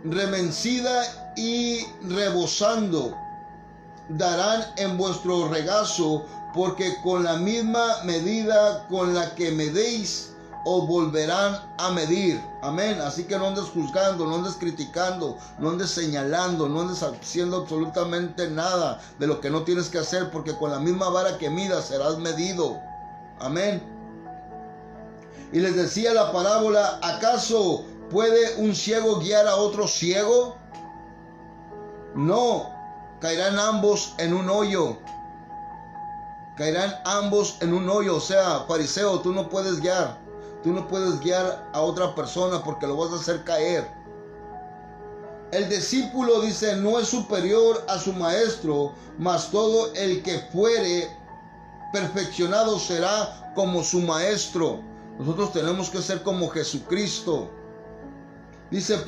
remencida y rebosando. Darán en vuestro regazo, porque con la misma medida con la que medéis, os volverán a medir. Amén. Así que no andes juzgando, no andes criticando, no andes señalando, no andes haciendo absolutamente nada de lo que no tienes que hacer, porque con la misma vara que midas serás medido. Amén. Y les decía la parábola: ¿acaso puede un ciego guiar a otro ciego? No, caerán ambos en un hoyo. Caerán ambos en un hoyo. O sea, fariseo, tú no puedes guiar. Tú no puedes guiar a otra persona porque lo vas a hacer caer. El discípulo, dice, no es superior a su maestro, mas todo el que fuere perfeccionado será como su maestro. Nosotros tenemos que ser como Jesucristo. Dice,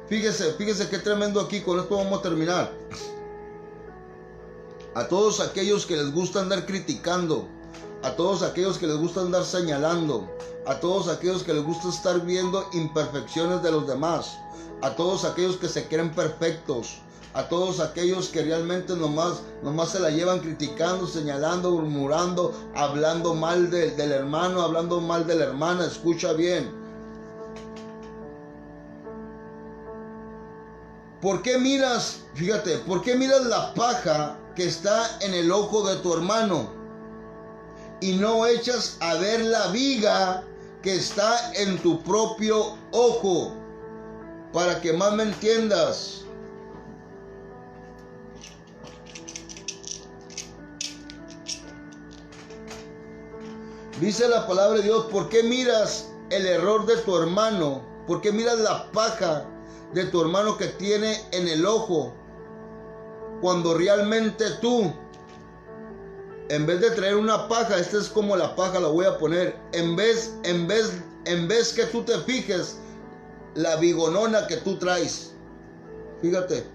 fíjese qué tremendo aquí. Con esto vamos a terminar. A todos aquellos que les gusta andar criticando, a todos aquellos que les gusta andar señalando, a todos aquellos que les gusta estar viendo imperfecciones de los demás, a todos aquellos que se creen perfectos, a todos aquellos que realmente nomás se la llevan criticando, señalando, murmurando, hablando mal del hermano, hablando mal de la hermana. Escucha bien. ¿Por qué miras, fíjate, por qué miras la paja que está en el ojo de tu hermano y no echas a ver la viga que está en tu propio ojo? Para que más me entiendas. Dice la palabra de Dios, ¿por qué miras el error de tu hermano? ¿Por qué miras la paja de tu hermano que tiene en el ojo? Cuando realmente tú, en vez de traer una paja, esta es como la paja, la voy a poner, en vez que tú te fijes la vigonona que tú traes. Fíjate.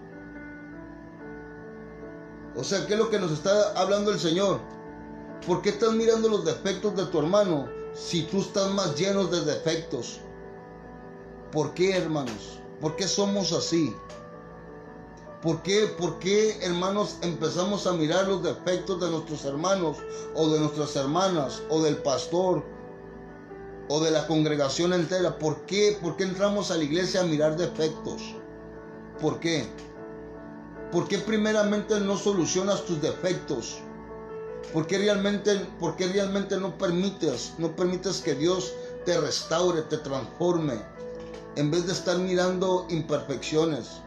O sea, ¿qué es lo que nos está hablando el Señor? ¿Por qué estás mirando los defectos de tu hermano si tú estás más lleno de defectos? ¿Por qué, hermanos? ¿Por qué somos así? ¿Por qué, hermanos, empezamos a mirar los defectos de nuestros hermanos o de nuestras hermanas o del pastor o de la congregación entera? ¿Por qué entramos a la iglesia a mirar defectos? ¿Por qué? ¿Por qué primeramente no solucionas tus defectos? ¿Por qué realmente no permites que Dios te restaure, te transforme, en vez de estar mirando imperfecciones?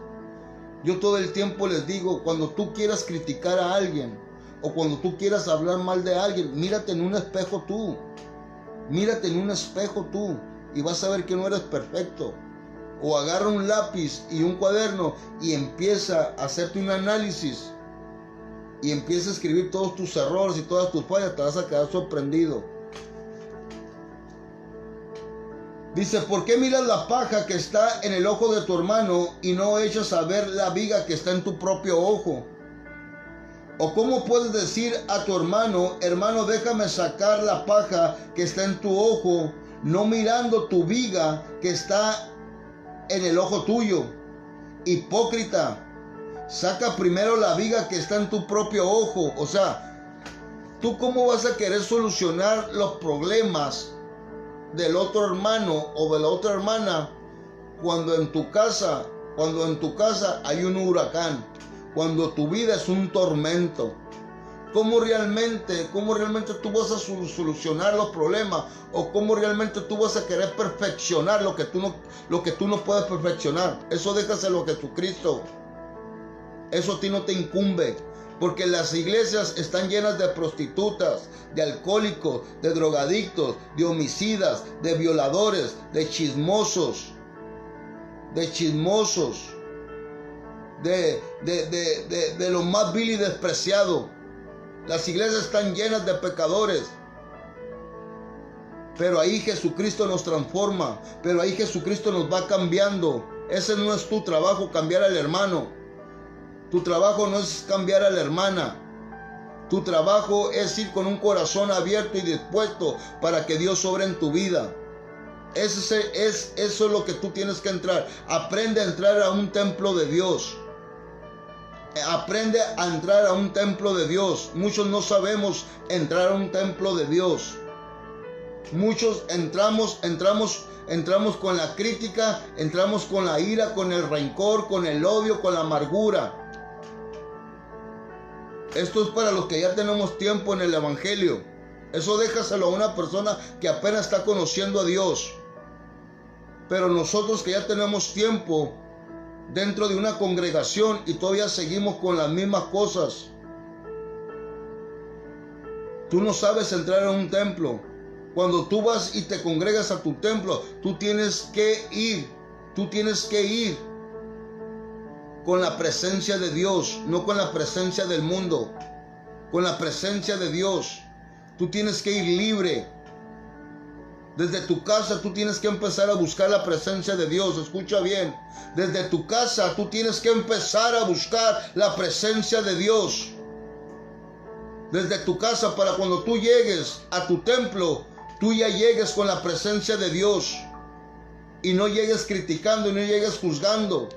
Yo todo el tiempo les digo, cuando tú quieras criticar a alguien o cuando tú quieras hablar mal de alguien, mírate en un espejo tú. Mírate en un espejo tú y vas a ver que no eres perfecto. O agarra un lápiz y un cuaderno y empieza a hacerte un análisis y empieza a escribir todos tus errores y todas tus fallas. Te vas a quedar sorprendido. Dice, ¿por qué miras la paja que está en el ojo de tu hermano y no echas a ver la viga que está en tu propio ojo? ¿O cómo puedes decir a tu hermano, hermano, déjame sacar la paja que está en tu ojo, no mirando tu viga que está en el ojo tuyo? Hipócrita, saca primero la viga que está en tu propio ojo. O sea, ¿tú cómo vas a querer solucionar los problemas del otro hermano o de la otra hermana cuando en tu casa hay un huracán, cuando tu vida es un tormento? ¿Cómo realmente tú vas a solucionar los problemas? ¿O cómo realmente tú vas a querer perfeccionar lo que tú no puedes perfeccionar? Eso déjaselo a Jesucristo. Eso a ti no te incumbe. Porque las iglesias están llenas de prostitutas, de alcohólicos, de drogadictos, de homicidas, de violadores, de chismosos, de lo más vil y despreciado. Las iglesias están llenas de pecadores. Pero ahí Jesucristo nos transforma. Pero ahí Jesucristo nos va cambiando. Ese no es tu trabajo, cambiar al hermano. Tu trabajo no es cambiar a la hermana. Tu trabajo es ir con un corazón abierto y dispuesto para que Dios obre en tu vida. Eso es lo que tú tienes que entrar. Aprende a entrar a un templo de Dios. Aprende a entrar a un templo de Dios. Muchos no sabemos entrar a un templo de Dios. Muchos entramos con la crítica, entramos con la ira, con el rencor, con el odio, con la amargura. Esto es para los que ya tenemos tiempo en el evangelio. Eso déjaselo a una persona que apenas está conociendo a Dios. Pero nosotros que ya tenemos tiempo dentro de una congregación y todavía seguimos con las mismas cosas. Tú no sabes entrar a un templo. Cuando tú vas y te congregas a tu templo, tú tienes que ir con la presencia de Dios, no con la presencia del mundo, con la presencia de Dios. Tú tienes que ir libre. Desde tu casa tú tienes que empezar a buscar la presencia de Dios. Escucha bien. Desde tu casa tú tienes que empezar a buscar la presencia de Dios. Desde tu casa, para cuando tú llegues a tu templo, tú ya llegues con la presencia de Dios. Y no llegues criticando y no llegues juzgando.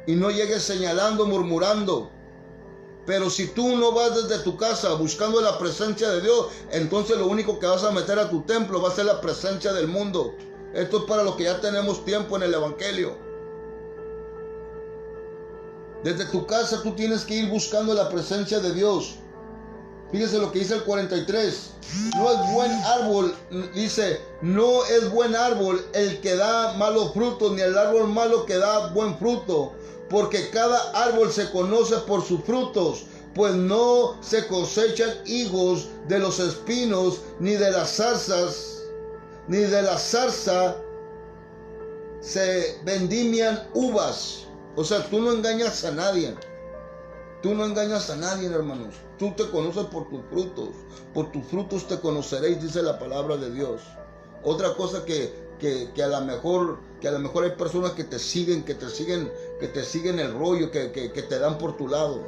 y no llegues señalando, murmurando. Pero si tú no vas desde tu casa buscando la presencia de Dios, entonces lo único que vas a meter a tu templo va a ser la presencia del mundo. Esto es para lo que ya tenemos tiempo en el Evangelio. Desde tu casa tú tienes que ir buscando la presencia de Dios. Fíjese lo que dice el 43. No es buen árbol, dice, no es buen árbol el que da malos frutos, ni el árbol malo que da buen fruto. Porque cada árbol se conoce por sus frutos, pues no se cosechan higos de los espinos, ni de las zarzas, ni de la zarza se vendimian uvas. O sea, tú no engañas a nadie. Tú no engañas a nadie, hermanos. Tú te conoces por tus frutos. Por tus frutos te conoceréis, dice la palabra de Dios. Otra cosa que a lo mejor hay personas que te siguen el rollo, que te dan por tu lado.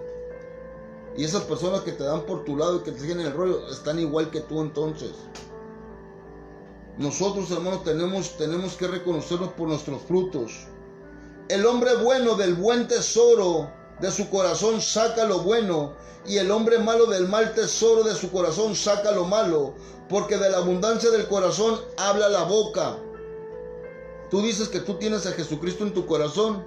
Y esas personas que te dan por tu lado y que te siguen el rollo están igual que tú entonces. Nosotros, hermanos, tenemos que reconocernos por nuestros frutos. El hombre bueno del buen tesoro de su corazón saca lo bueno, y el hombre malo del mal tesoro de su corazón saca lo malo, porque de la abundancia del corazón habla la boca. Tú dices que tú tienes a Jesucristo en tu corazón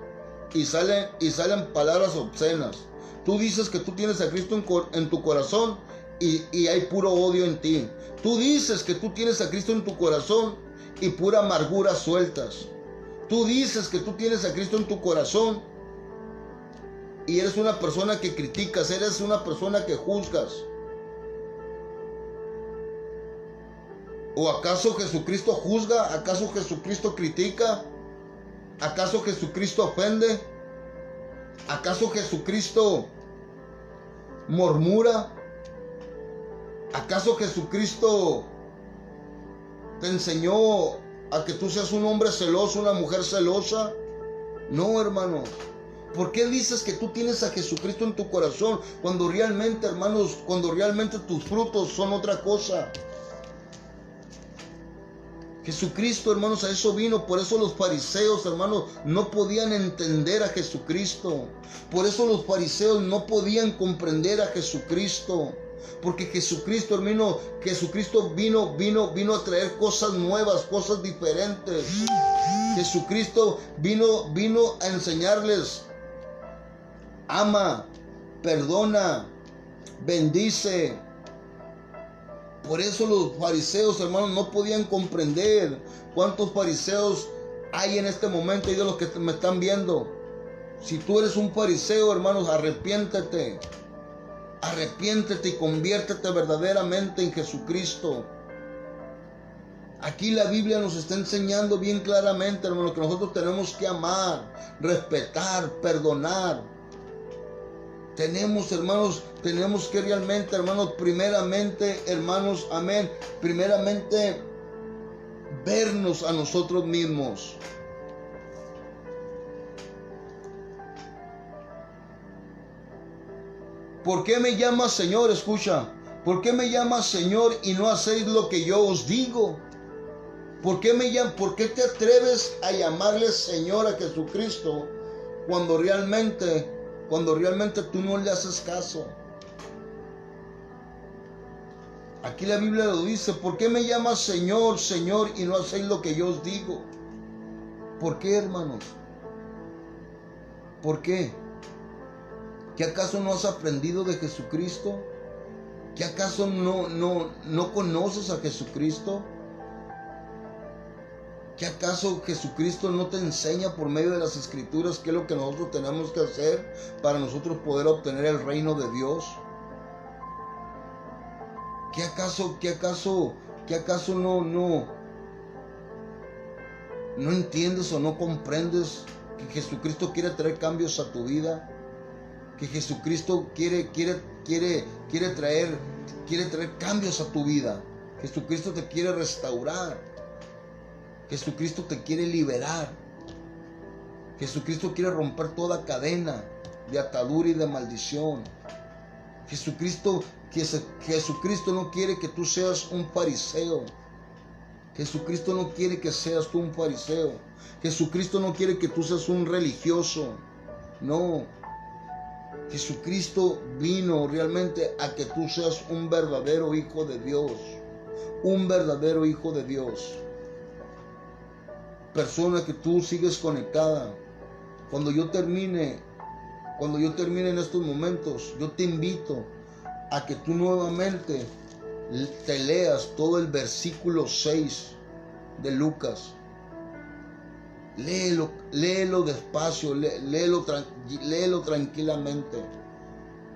y salen palabras obscenas. Tú dices que tú tienes a Cristo en tu corazón y hay puro odio en ti. Tú dices que tú tienes a Cristo en tu corazón y pura amargura sueltas. Tú dices que tú tienes a Cristo en tu corazón y eres una persona que criticas, eres una persona que juzgas. ¿O acaso Jesucristo juzga? ¿Acaso Jesucristo critica? ¿Acaso Jesucristo ofende? ¿Acaso Jesucristo murmura? ¿Acaso Jesucristo te enseñó a que tú seas un hombre celoso, una mujer celosa? No, hermano. ¿Por qué dices que tú tienes a Jesucristo en tu corazón cuando realmente, hermanos, tus frutos son otra cosa? Jesucristo, hermanos, a eso vino. Por eso los fariseos, hermanos, no podían entender a Jesucristo. Por eso los fariseos no podían comprender a Jesucristo. Porque Jesucristo, hermano, vino a traer cosas nuevas, cosas diferentes. Jesucristo vino a enseñarles: ama, perdona, bendice. Por eso los fariseos, hermanos, no podían comprender. ¿Cuántos fariseos hay en este momento y de los que me están viendo? Si tú eres un fariseo, hermanos, arrepiéntete. Arrepiéntete y conviértete verdaderamente en Jesucristo. Aquí la Biblia nos está enseñando bien claramente, hermanos, que nosotros tenemos que amar, respetar, perdonar. Tenemos que realmente, hermanos, primeramente, hermanos, amén, primeramente vernos a nosotros mismos. ¿Por qué me llamas Señor? Escucha. ¿Por qué me llamas Señor y no hacéis lo que yo os digo? ¿Por qué te atreves a llamarle Señor a Jesucristo cuando realmente tú no le haces caso? Aquí la Biblia lo dice: ¿por qué me llamas Señor, Señor y no hacéis lo que yo os digo? ¿Por qué, hermanos? ¿Por qué? ¿Que acaso no has aprendido de Jesucristo? ¿Que acaso no conoces a Jesucristo? ¿Que acaso Jesucristo no te enseña por medio de las Escrituras qué es lo que nosotros tenemos que hacer para nosotros poder obtener el reino de Dios? ¿Que acaso no entiendes o no comprendes que Jesucristo quiere traer cambios a tu vida? Que Jesucristo quiere traer cambios a tu vida. Jesucristo te quiere restaurar. Jesucristo te quiere liberar. Jesucristo quiere romper toda cadena de atadura y de maldición. Jesucristo no quiere que tú seas un fariseo. Jesucristo no quiere que seas tú un fariseo. Jesucristo no quiere que tú seas un religioso. No. Jesucristo vino realmente a que tú seas un verdadero hijo de Dios. Un verdadero hijo de Dios. Persona que tú sigues conectada. Cuando yo termine en estos momentos, yo te invito a que tú nuevamente te leas todo el versículo 6 de Lucas. Léelo despacio, léelo tranquilamente,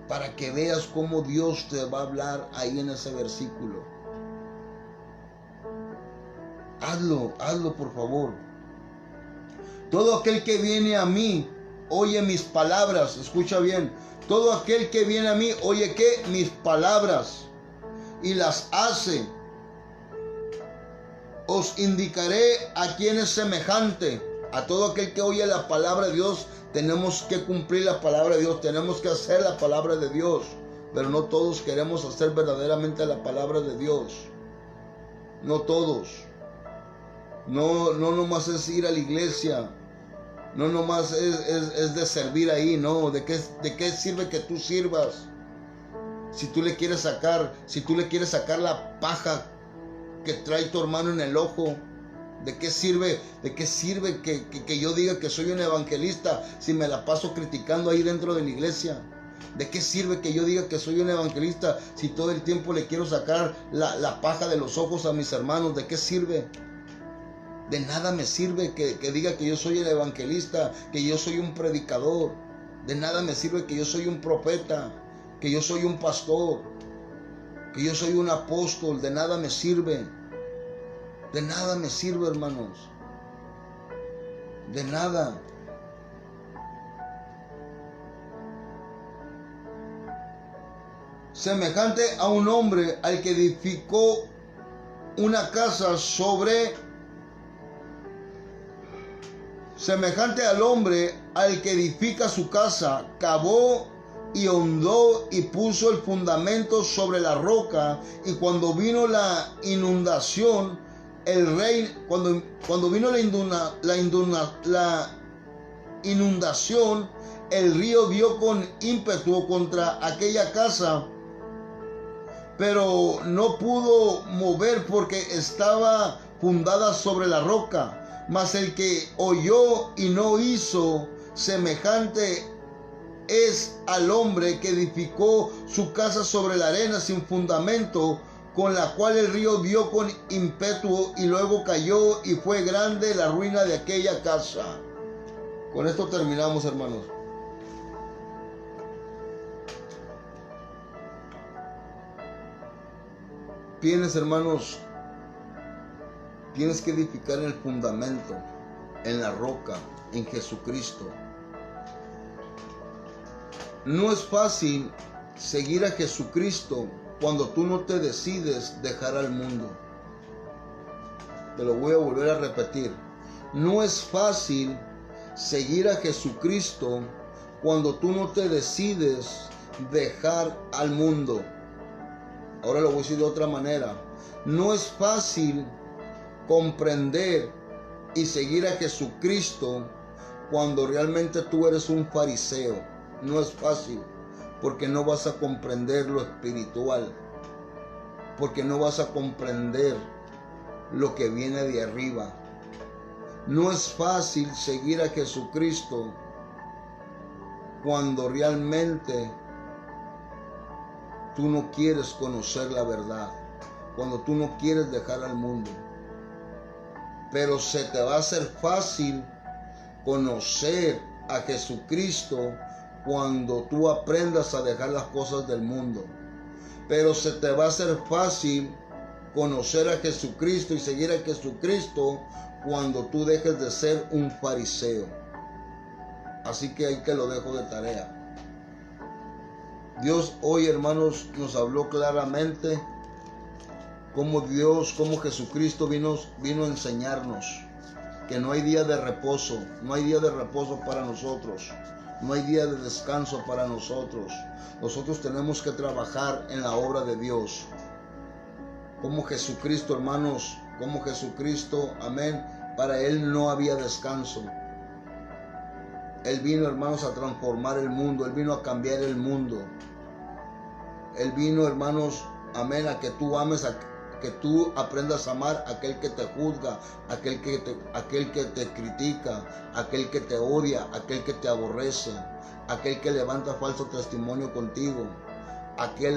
para que veas cómo Dios te va a hablar ahí en ese versículo. Hazlo por favor. Todo aquel que viene a mí, oye mis palabras, escucha bien. Todo aquel que viene a mí, oye ¿qué? Mis palabras, y las hace. Os indicaré a quién es semejante. A todo aquel que oye la palabra de Dios, tenemos que cumplir la palabra de Dios, tenemos que hacer la palabra de Dios. Pero no todos queremos hacer verdaderamente la palabra de Dios. No todos. No nomás es ir a la iglesia. No nomás es de servir ahí, no. ¿De qué sirve que tú sirvas? Si tú le quieres sacar la paja que trae tu hermano en el ojo, ¿de qué sirve que yo diga que soy un evangelista si me la paso criticando ahí dentro de la iglesia? ¿De qué sirve que yo diga que soy un evangelista si todo el tiempo le quiero sacar la paja de los ojos a mis hermanos? ¿De qué sirve? De nada me sirve que diga que yo soy el evangelista, que yo soy un predicador. De nada me sirve que yo soy un profeta, que yo soy un pastor, que yo soy un apóstol. De nada me sirve. De nada me sirve, hermanos. De nada. Semejante a un hombre al que edificó una casa semejante al hombre al que edifica su casa, cavó y hondó y puso el fundamento sobre la roca, y cuando vino la inundación, cuando vino la inundación, el río dio con ímpetu contra aquella casa, pero no pudo mover porque estaba fundada sobre la roca. Mas el que oyó y no hizo, semejante es al hombre que edificó su casa sobre la arena sin fundamento, con la cual el río dio con ímpetu y luego cayó, y fue grande la ruina de aquella casa. Con esto terminamos, hermanos. Hermanos, tienes que edificar en el fundamento, en la roca, en Jesucristo. No es fácil seguir a Jesucristo cuando tú no te decides dejar al mundo. Te lo voy a volver a repetir. No es fácil seguir a Jesucristo cuando tú no te decides dejar al mundo. Ahora lo voy a decir de otra manera. No es fácil comprender y seguir a Jesucristo cuando realmente tú eres un fariseo. No es fácil, porque no vas a comprender lo espiritual, porque no vas a comprender lo que viene de arriba. No es fácil seguir a Jesucristo cuando realmente tú no quieres conocer la verdad, cuando tú no quieres dejar al mundo. Pero se te va a hacer fácil conocer a Jesucristo cuando tú aprendas a dejar las cosas del mundo. Pero se te va a hacer fácil conocer a Jesucristo y seguir a Jesucristo cuando tú dejes de ser un fariseo. Así que ahí te lo dejo de tarea. Dios hoy, hermanos, nos habló claramente cómo Jesucristo vino a enseñarnos que no hay día de reposo, no hay día de reposo para nosotros, no hay día de descanso para nosotros. Nosotros tenemos que trabajar en la obra de Dios. Como Jesucristo, hermanos, como Jesucristo, amén, para Él no había descanso. Él vino, hermanos, a transformar el mundo. Él vino a cambiar el mundo. Él vino, hermanos, amén, a que tú ames, a que tú aprendas a amar a aquel que te juzga, aquel que te critica, aquel que te odia, aquel que te aborrece, aquel que levanta falso testimonio contigo, aquel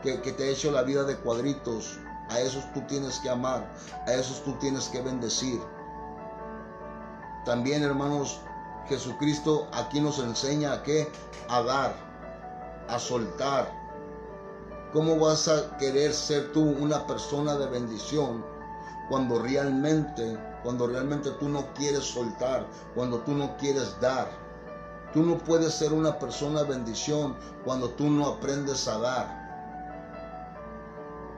que te ha hecho la vida de cuadritos. A esos tú tienes que amar, a esos tú tienes que bendecir. También, hermanos, Jesucristo aquí nos enseña a qué, a dar, a soltar. ¿Cómo vas a querer ser tú una persona de bendición cuando realmente tú no quieres soltar, cuando tú no quieres dar? Tú no puedes ser una persona de bendición cuando tú no aprendes a dar.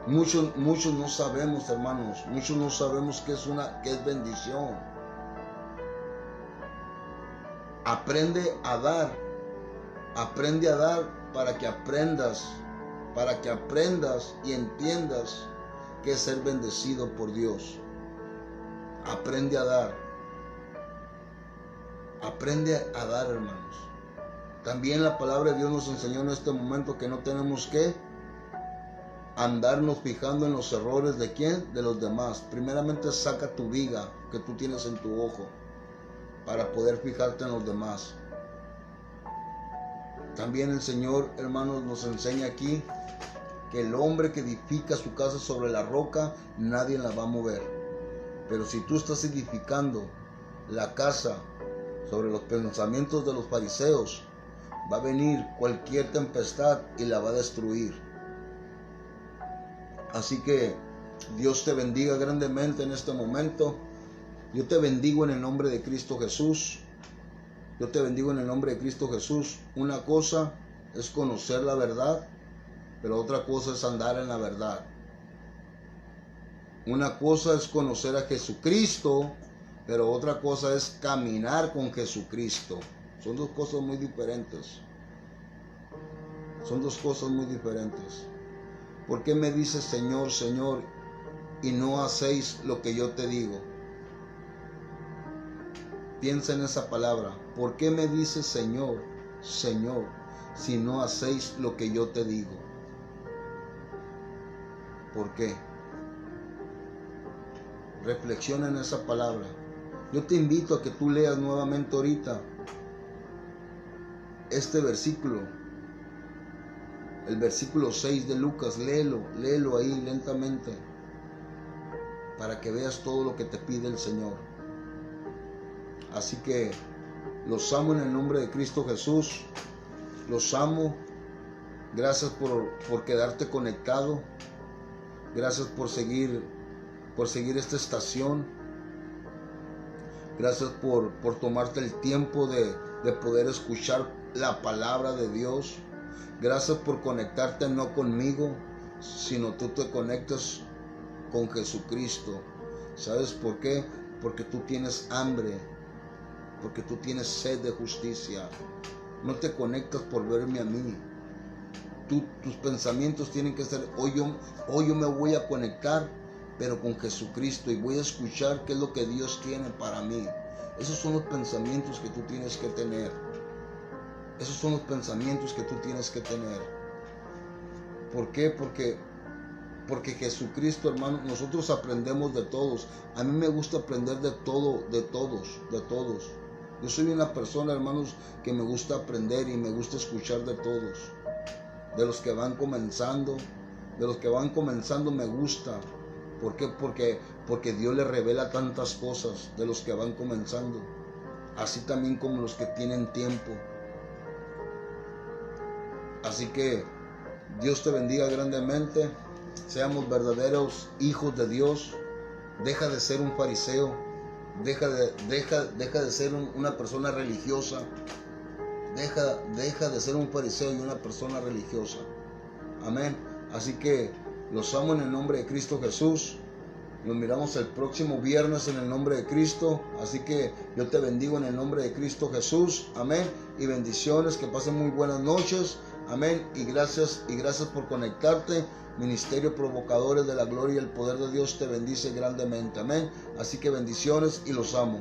Muchos no sabemos, hermanos, muchos no sabemos qué es bendición. Aprende a dar para que aprendas y entiendas qué es ser bendecido por Dios. Aprende a dar, hermanos. También la palabra de Dios nos enseñó en este momento que no tenemos que andarnos fijando en los errores de quién, de los demás. Primeramente saca tu viga que tú tienes en tu ojo para poder fijarte en los demás. También el Señor, hermanos, nos enseña aquí que el hombre que edifica su casa sobre la roca, nadie la va a mover. Pero si tú estás edificando la casa sobre los pensamientos de los fariseos, va a venir cualquier tempestad y la va a destruir. Así que Dios te bendiga grandemente en este momento. Yo te bendigo en el nombre de Cristo Jesús. Yo te bendigo en el nombre de Cristo Jesús. Una cosa es conocer la verdad, pero otra cosa es andar en la verdad. Una cosa es conocer a Jesucristo, pero otra cosa es caminar con Jesucristo. Son dos cosas muy diferentes. Son dos cosas muy diferentes. ¿Por qué me dices Señor, Señor, y no hacéis lo que yo te digo? Piensa en esa palabra. ¿Por qué me dices Señor, Señor, si no hacéis lo que yo te digo? ¿Por qué? Reflexiona en esa palabra. Yo te invito a que tú leas nuevamente ahorita este versículo. El versículo 6 de Lucas, léelo ahí lentamente para que veas todo lo que te pide el Señor. Así que los amo en el nombre de Cristo Jesús. Los amo. Gracias por quedarte conectado. Gracias por seguir esta estación. Gracias por tomarte el tiempo de poder escuchar la palabra de Dios. Gracias por conectarte no conmigo, sino tú te conectas con Jesucristo. ¿Sabes por qué? Porque tú tienes hambre, porque tú tienes sed de justicia. No te conectas por verme a mí. Tus pensamientos tienen que ser, hoy yo me voy a conectar, pero con Jesucristo, y voy a escuchar qué es lo que Dios tiene para mí. Esos son los pensamientos que tú tienes que tener. Esos son los pensamientos que tú tienes que tener. ¿Por qué? Porque Jesucristo, hermano, nosotros aprendemos de todos. A mí me gusta aprender de todo, de todos. Yo soy una persona, hermanos, que me gusta aprender y me gusta escuchar de todos. De los que van comenzando me gusta. ¿Por qué? Porque Dios le revela tantas cosas de los que van comenzando. Así también como los que tienen tiempo. Así que Dios te bendiga grandemente. Seamos verdaderos hijos de Dios. Deja de ser un fariseo. Deja de ser una persona religiosa. Deja de ser un fariseo y una persona religiosa. Amén. Así que los amo en el nombre de Cristo Jesús. Nos miramos el próximo viernes en el nombre de Cristo. Así que yo te bendigo en el nombre de Cristo Jesús. Amén. Y bendiciones. Que pasen muy buenas noches. Amén. Y gracias por conectarte. Ministerio Provocadores de la Gloria y el Poder de Dios te bendice grandemente. Amén. Así que bendiciones y los amo.